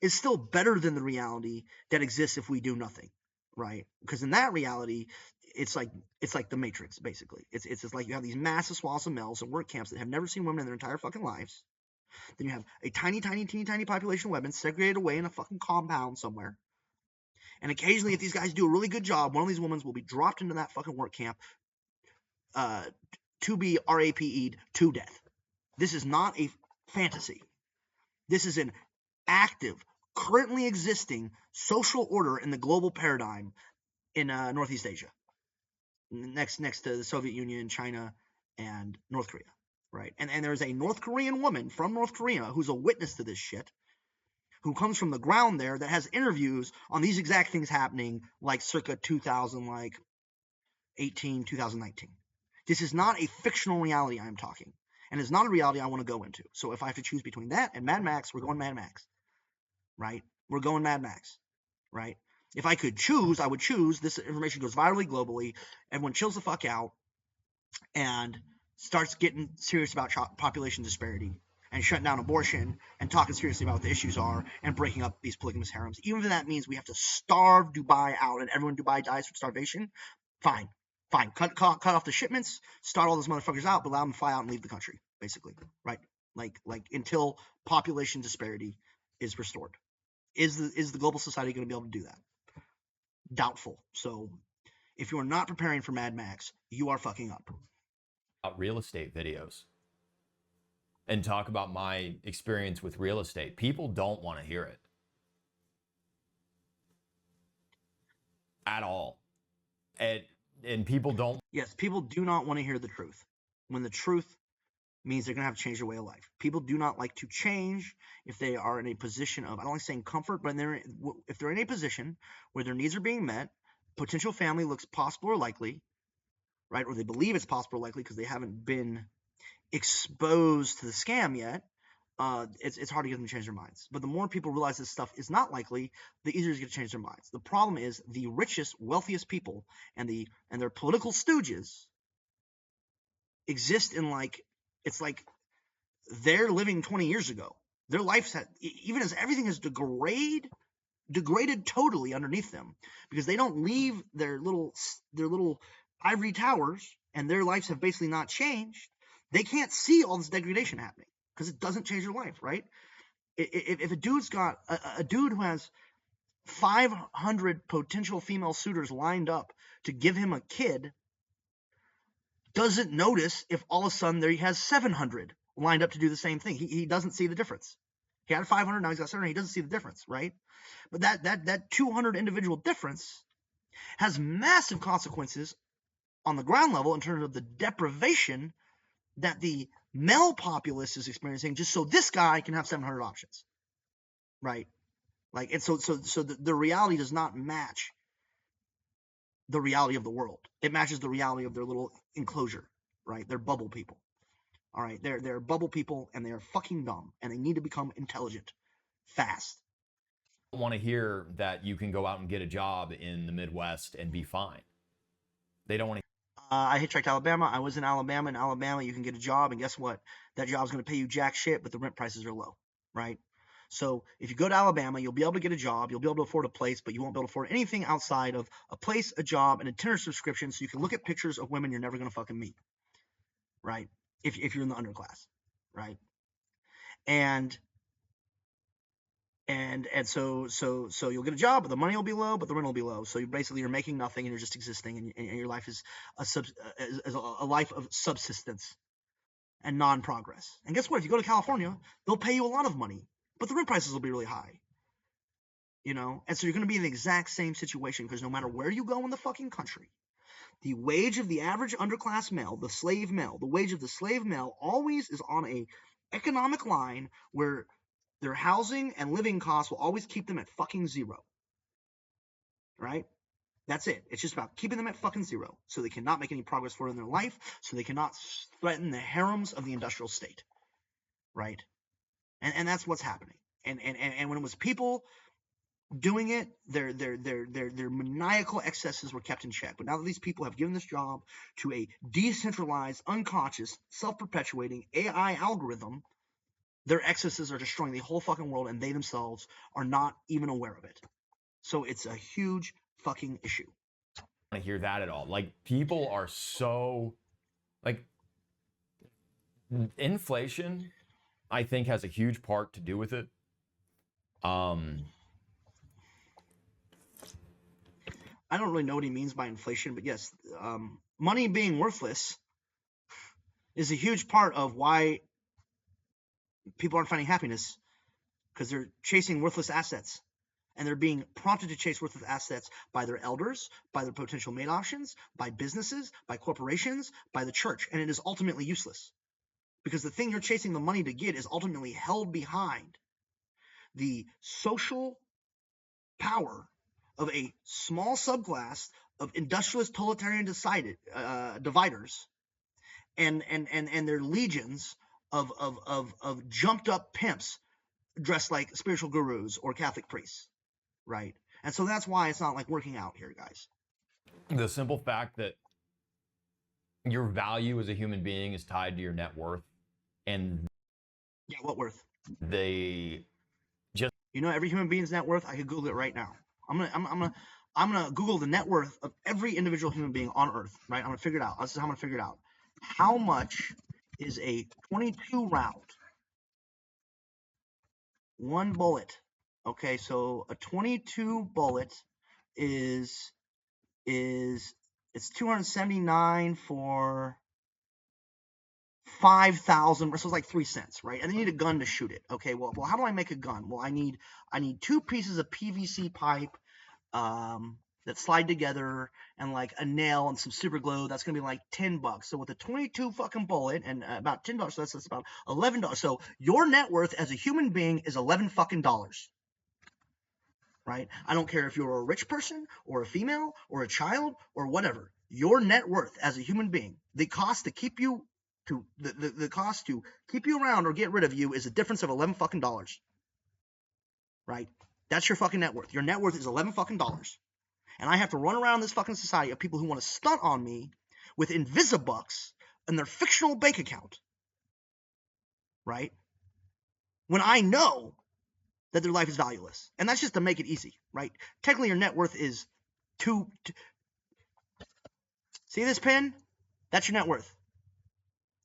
is still better than the reality that exists if we do nothing, right? Because in that reality, it's like the Matrix, basically. It's just like you have these massive swaths of males in work camps that have never seen women in their entire fucking lives. Then you have a tiny population of women segregated away in a fucking compound somewhere. And occasionally, if these guys do a really good job, one of these women will be dropped into that fucking work camp to be RAPE'd to death. This is not a fantasy. This is an active, currently existing social order in the global paradigm in Northeast Asia, next to the Soviet Union, China, and North Korea, right? And there's a North Korean woman from North Korea who's a witness to this shit, who comes from the ground there, that has interviews on these exact things happening like circa 2018, 2019. This is not a fictional reality I'm talking, and it's not a reality I want to go into. So if I have to choose between that and Mad Max, we're going Mad Max, right? We're going Mad Max, right? If I could choose, I would choose this information goes virally globally, everyone chills the fuck out and starts getting serious about population disparity and shutting down abortion and talking seriously about what the issues are and breaking up these polygamous harems. Even if that means we have to starve Dubai out and everyone in Dubai dies from starvation, fine. Cut off the shipments, start all those motherfuckers out, but allow them to fly out and leave the country, basically, right? Like until population disparity is restored. Is the global society going to be able to do that? Doubtful. So if you are not preparing for Mad Max, you are fucking up. Real estate videos and talk about my experience with real estate. People don't want to hear it at all. And people don't. Yes, people do not want to hear the truth. When the truth means they're going to have to change their way of life. People do not like to change if they are in a position of, I don't like saying comfort, but if they're in a position where their needs are being met, potential family looks possible or likely, right? Or they believe it's possible or likely because they haven't been exposed to the scam yet. It's hard to get them to change their minds. But the more people realize this stuff is not likely, the easier it's going to change their minds. The problem is the richest, wealthiest people and their political stooges exist in it's like they're living 20 years ago. Their lives even as everything is degraded totally underneath them, because they don't leave their little ivory towers, and their lives have basically not changed. They can't see all this degradation happening because it doesn't change their life, right? If a dude's got a dude who has 500 potential female suitors lined up to give him a kid, doesn't notice if all of a sudden there he has 700 lined up to do the same thing. He doesn't see the difference. He had 500, now he's got 700. He doesn't see the difference, right? But that 200 individual difference has massive consequences on the ground level in terms of the deprivation that the male populace is experiencing, just so this guy can have 700 options, right? Like, and so the reality does not match the reality of the world. It matches the reality of their little enclosure, right? They're bubble people. All right, they're bubble people, and they are fucking dumb, and they need to become intelligent fast. I want to hear that you can go out and get a job in the Midwest and be fine. They don't want to. I hitchhiked to Alabama. I was in Alabama. In Alabama, you can get a job, and guess what? That job's going to pay you jack shit, but the rent prices are low, right? So if you go to Alabama, you'll be able to get a job. You'll be able to afford a place, but you won't be able to afford anything outside of a place, a job, and a Tinder subscription, so you can look at pictures of women you're never going to fucking meet, right? if you're in the underclass, right? And so you'll get a job, but the money will be low, but the rent will be low. So you're making nothing, and you're just existing, and your life is a life of subsistence and non-progress. And guess what? If you go to California, they'll pay you a lot of money, but the rent prices will be really high. You know, and so you're going to be in the exact same situation, because no matter where you go in the fucking country, the wage of the average underclass male, the wage of the slave male always is on a economic line where their housing and living costs will always keep them at fucking zero. Right? That's it. It's just about keeping them at fucking zero, so they cannot make any progress forward in their life, so they cannot threaten the harems of the industrial state. Right? And that's what's happening. And when it was people doing it, their maniacal excesses were kept in check. But now that these people have given this job to a decentralized, unconscious, self-perpetuating AI algorithm, their excesses are destroying the whole fucking world, and they themselves are not even aware of it. So it's a huge fucking issue. I don't hear that at all. Like, people are so, like, inflation, I think, has a huge part to do with it. I don't really know what he means by inflation, but yes, money being worthless is a huge part of why people aren't finding happiness, because they're chasing worthless assets, and they're being prompted to chase worthless assets by their elders, by their potential mate options, by businesses, by corporations, by the church, and it is ultimately useless, because the thing you're chasing the money to get is ultimately held behind the social power of a small subclass of industrialist totalitarian dividers and their legions of jumped up pimps dressed like spiritual gurus or Catholic priests, right? And so that's why it's not like working out here, guys. The simple fact that your value as a human being is tied to your net worth, and yeah, what worth? They just, you know, every human being's net worth. I could Google it right now. I'm gonna Google the net worth of every individual human being on Earth, right? I'm gonna figure it out. This is how I'm gonna figure it out. How much is a 22 round? One bullet. Okay, so a 22 bullet is it's 279 for 5,000, so it's like 3 cents, right? And they need a gun to shoot it. Okay, well, how do I make a gun? Well, I need 2 pieces of PVC pipe that slide together, and like a nail and some super glue. That's gonna be like $10. So with a 22 fucking bullet and about $10, so that's about $11. So your net worth as a human being is $11 fucking dollars. Right? I don't care if you're a rich person or a female or a child or whatever. Your net worth as a human being, the cost to keep you the cost to keep you around or get rid of you is a difference of $11 fucking dollars. Right? That's your fucking net worth. Your net worth is $11 fucking dollars. And I have to run around this fucking society of people who want to stunt on me with Invisibucks in their fictional bank account. Right? When I know that their life is valueless. And that's just to make it easy, right? Technically, your net worth is see this pen? That's your net worth.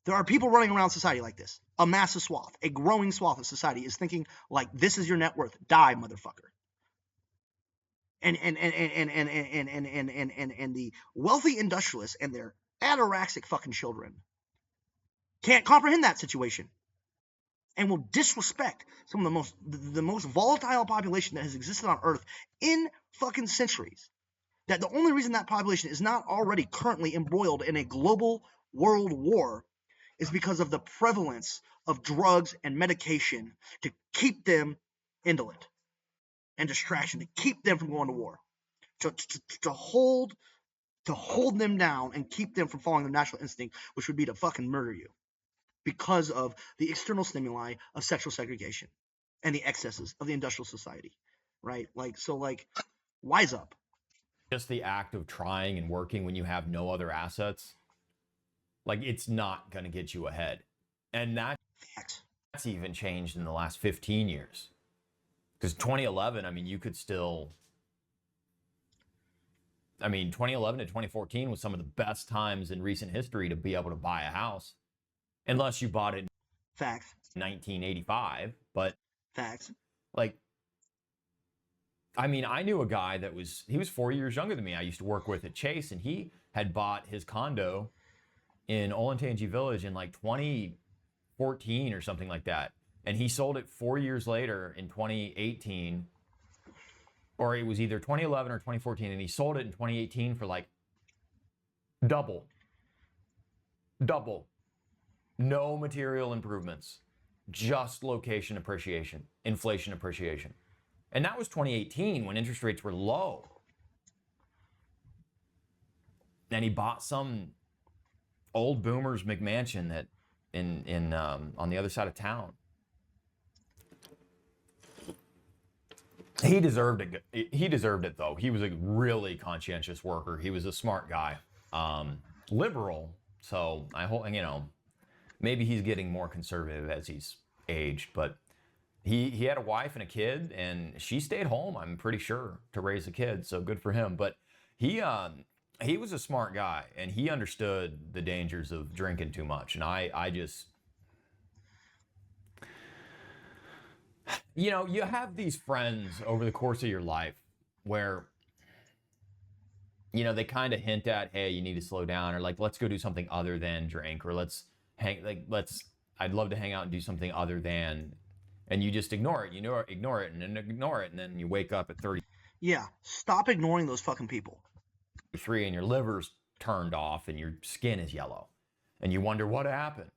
There are people running around society like this. A massive swath, a growing swath of society is thinking like, this is your net worth. Die, motherfucker. And the wealthy industrialists and their ataraxic fucking children can't comprehend that situation, and will disrespect some of the most volatile population that has existed on Earth in fucking centuries. That the only reason that population is not already currently embroiled in a global world war is because of the prevalence of drugs and medication to keep them indolent and distraction, to keep them from going to war, to hold them down and keep them from following their natural instinct, which would be to fucking murder you, because of the external stimuli of sexual segregation and the excesses of the industrial society, right? Like, so like, wise up. Just the act of trying and working when you have no other assets, like, it's not going to get you ahead. And that's even changed in the last 15 years. Because 2011, I mean, you could still, 2011 to 2014 was some of the best times in recent history to be able to buy a house. unless you bought it in Facts. 1985. But Facts. like, I mean, I knew a guy that was 4 years younger than me. I used to work with at Chase, and he had bought his condo in Olentangy Village in like 2014 or something like that. And he sold it 4 years later in 2018, or it was either 2011 or 2014, and he sold it in 2018 for like double. No material improvements, just location appreciation, inflation appreciation. And that was 2018 when interest rates were low. And he bought some old boomers McMansion that in on the other side of town. He deserved it. He deserved it though. He was a really conscientious worker. He was a smart guy, liberal. So I hope, maybe he's getting more conservative as he's aged. But he had a wife and a kid, and she stayed home, I'm pretty sure, to raise a kid. So good for him. But he was a smart guy, and he understood the dangers of drinking too much. And I just, you have these friends over the course of your life where, they kind of hint at, hey, you need to slow down, or like, let's go do something other than drink, or I'd love to hang out and do something other than, and you just ignore it, ignore it, and then ignore it, and then you wake up at 30. Yeah, stop ignoring those fucking people. 3 and your liver's turned off and your skin is yellow, and you wonder what happened.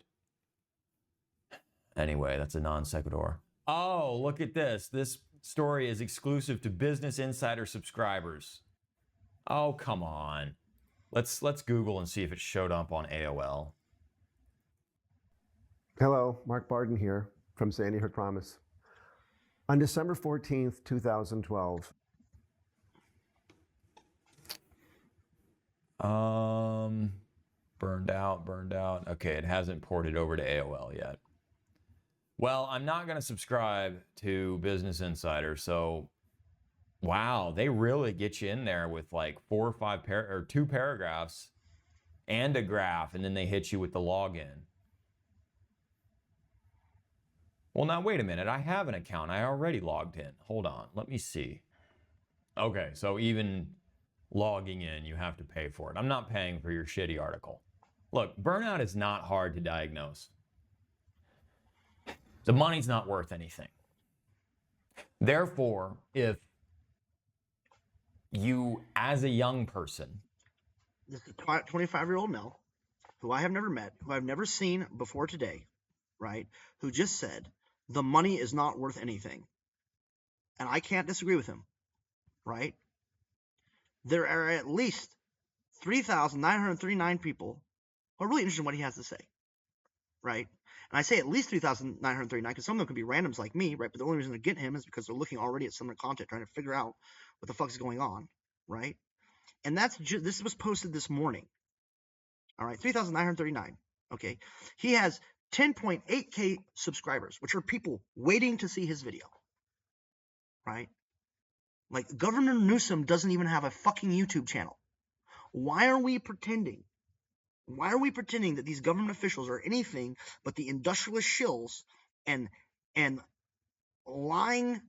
Anyway, that's a non sequitur. Oh, look at this. This story is exclusive to Business Insider subscribers. Oh, come on. Let's Google and see if it showed up on AOL. Hello, Mark Barden here from Sandy Hook Promise. On December 14th, 2012. Burned out. Okay, it hasn't ported over to AOL yet. Well, I'm not going to subscribe to Business Insider, so wow, they really get you in there with like 4 or 5 or 2 paragraphs and a graph, and then they hit you with the login. Well, now wait a minute. I have an account. I already logged in. Hold on. Let me see. Okay, so even logging in, you have to pay for it. I'm not paying for your shitty article. Look, burnout is not hard to diagnose. The money's not worth anything. Therefore, if you, as a young person, This is a 25-year-old male who I have never met, who I've never seen before today, right? Who just said, the money is not worth anything. And I can't disagree with him, right? There are at least 3,939 people who are really interested in what he has to say, right? And I say at least 3,939 because some of them could be randoms like me, right? But the only reason they're getting him is because they're looking already at similar content, trying to figure out what the fuck is going on, right? And this was posted this morning. All right, 3,939. Okay, he has 10.8K subscribers, which are people waiting to see his video, right? Like Governor Newsom doesn't even have a fucking YouTube channel. Why are we pretending? Why are we pretending that these government officials are anything but the industrialist shills and lying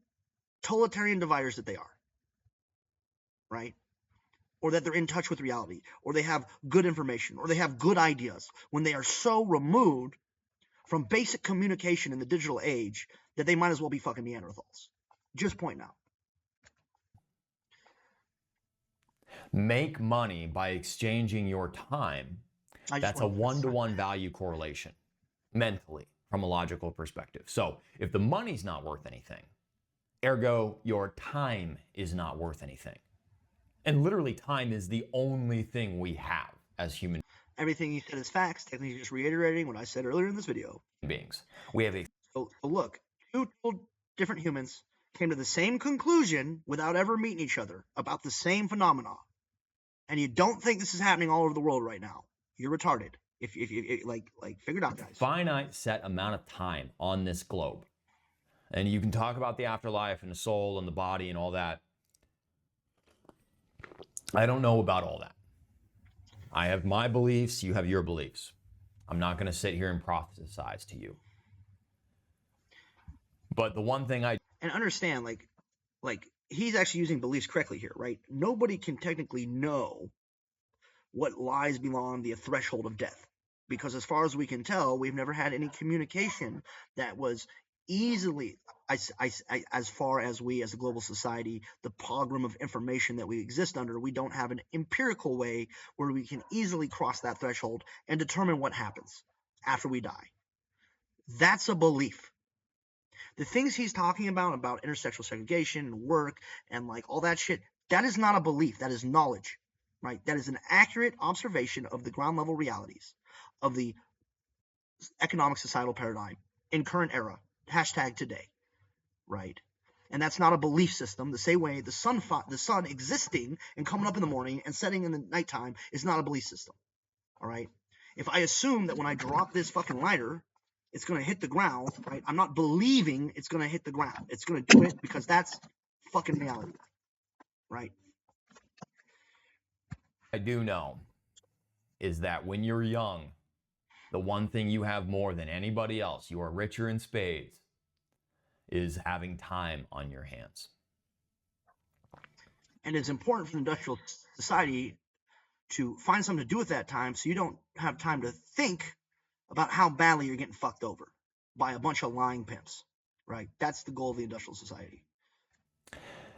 totalitarian dividers that they are, right? Or that they're in touch with reality, or they have good information, or they have good ideas, when they are so removed from basic communication in the digital age that they might as well be fucking Neanderthals. Just pointing out. make money by exchanging your time. That's a one-to-one value correlation mentally from a logical perspective. So if the money's not worth anything, ergo your time is not worth anything. And literally time is the only thing we have as human Everything you said is facts. Technically, just reiterating what I said earlier in this video. beings. We have a So look, two different humans came to the same conclusion without ever meeting each other about the same phenomena. And you don't think this is happening all over the world right now. You're retarded. If you like figure it out, guys. finite set amount of time on this globe. And you can talk about the afterlife and the soul and the body and all that. I don't know about all that. I have my beliefs, you have your beliefs. I'm not going to sit here and prophesize to you. But the one thing I And understand, like he's actually using beliefs correctly here, right? Nobody can technically know what lies beyond the threshold of death, because as far as we can tell, we've never had any communication that was easily, as far as we as a global society, the pogrom of information that we exist under, we don't have an empirical way where we can easily cross that threshold and determine what happens after we die. That's a belief. The things he's talking about intersexual segregation and work and like all that shit, that is not a belief. That is knowledge, right? That is an accurate observation of the ground level realities of the economic societal paradigm in current era, hashtag today, right? And that's not a belief system. The same way the sun existing and coming up in the morning and setting in the nighttime is not a belief system, all right? If I assume that when I drop this fucking lighter, it's going to hit the ground, right? I'm not believing it's going to hit the ground. It's going to do it because that's fucking reality, right? I do know is that when you're young, the one thing you have more than anybody else, you are richer in spades, is having time on your hands. And it's important for the industrial society to find something to do with that time so you don't have time to think about how badly you're getting fucked over by a bunch of lying pimps, right? That's the goal of the industrial society.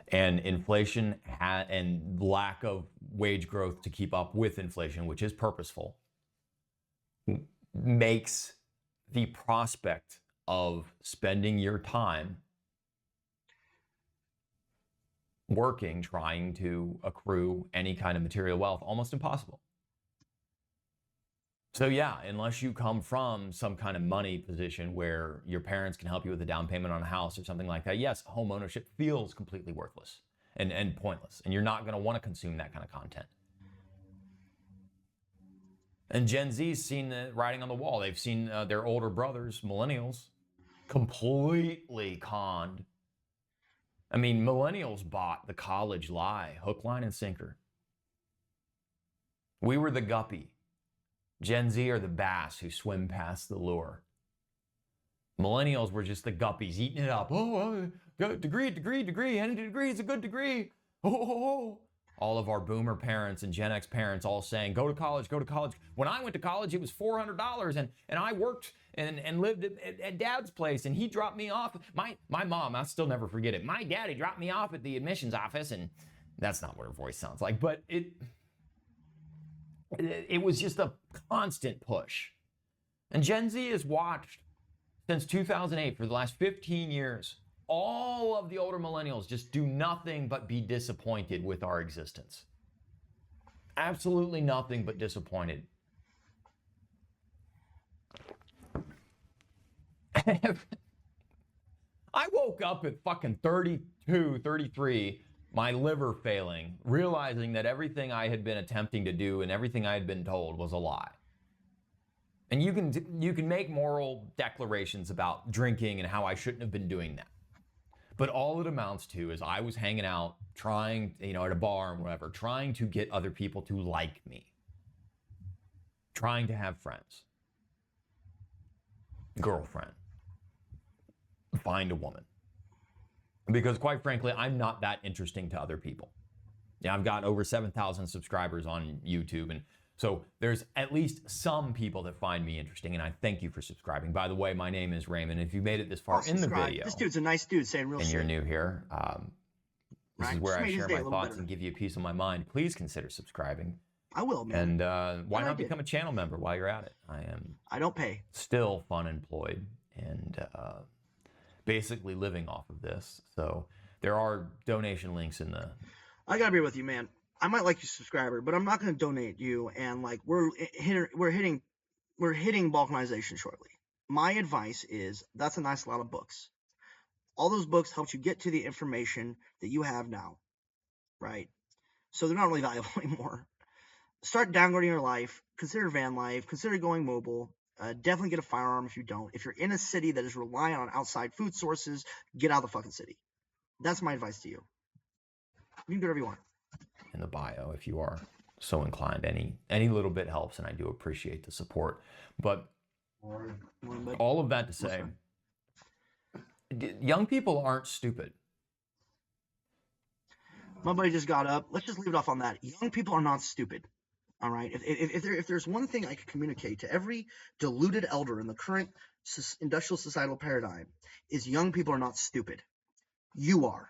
And inflation and lack of wage growth to keep up with inflation, which is purposeful, makes the prospect of spending your time working, trying to accrue any kind of material wealth almost impossible. So yeah, unless you come from some kind of money position where your parents can help you with a down payment on a house or something like that, yes, home ownership feels completely worthless and pointless, and you're not going to want to consume that kind of content. And Gen Z's seen the writing on the wall. They've seen their older brothers, millennials, completely conned. I mean, millennials bought the college lie, hook, line, and sinker. We were the guppy. Gen Z are the bass who swim past the lure. Millennials were just the guppies eating it up. Oh, degree, any degree is a good degree. Oh. All of our boomer parents and Gen X parents all saying, go to college, go to college. When I went to college, it was $400 and I worked and lived at Dad's place and he dropped me off. My mom, I'll still never forget it. My daddy dropped me off at the admissions office, and that's not what her voice sounds like, but it was just a constant push. And Gen Z has watched since 2008 for the last 15 years. All of the older millennials just do nothing but be disappointed with our existence. Absolutely nothing but disappointed. I woke up at fucking 32, 33, my liver failing, realizing that everything I had been attempting to do and everything I had been told was a lie. And you can make moral declarations about drinking and how I shouldn't have been doing that. But all it amounts to is I was hanging out, trying, at a bar and whatever, trying to get other people to like me. Trying to have friends. Girlfriend. Find a woman. Because quite frankly, I'm not that interesting to other people. Yeah, I've got over 7,000 subscribers on YouTube, and so there's at least some people that find me interesting, and I thank you for subscribing. By the way, my name is Raymond. If you made it this far in the video, this dude's a nice dude saying real shit. And you're new here, this is where I share my thoughts and give you a piece of my mind. Please consider subscribing. I will, man. And why not become a channel member while you're at it? I don't pay. Still unemployed and basically living off of this. So there are donation links in the... I gotta be with you, man. I might like you subscriber, but I'm not going to donate you. And like we're hitting balkanization shortly. My advice is that's a nice lot of books. All those books helped you get to the information that you have now, right? So they're not really valuable anymore. Start downgrading your life. Consider van life. Consider going mobile. Definitely get a firearm if you don't. If you're in a city that is reliant on outside food sources, get out of the fucking city. That's my advice to you. You can do whatever you want. In the bio if you are so inclined. Any little bit helps, and I do appreciate the support. But all of that to say, young people aren't stupid. My buddy just got up. Let's just leave it off on that. Young people are not stupid. All right. If there's one thing I could communicate to every deluded elder in the current industrial societal paradigm, is young people are not stupid. You are.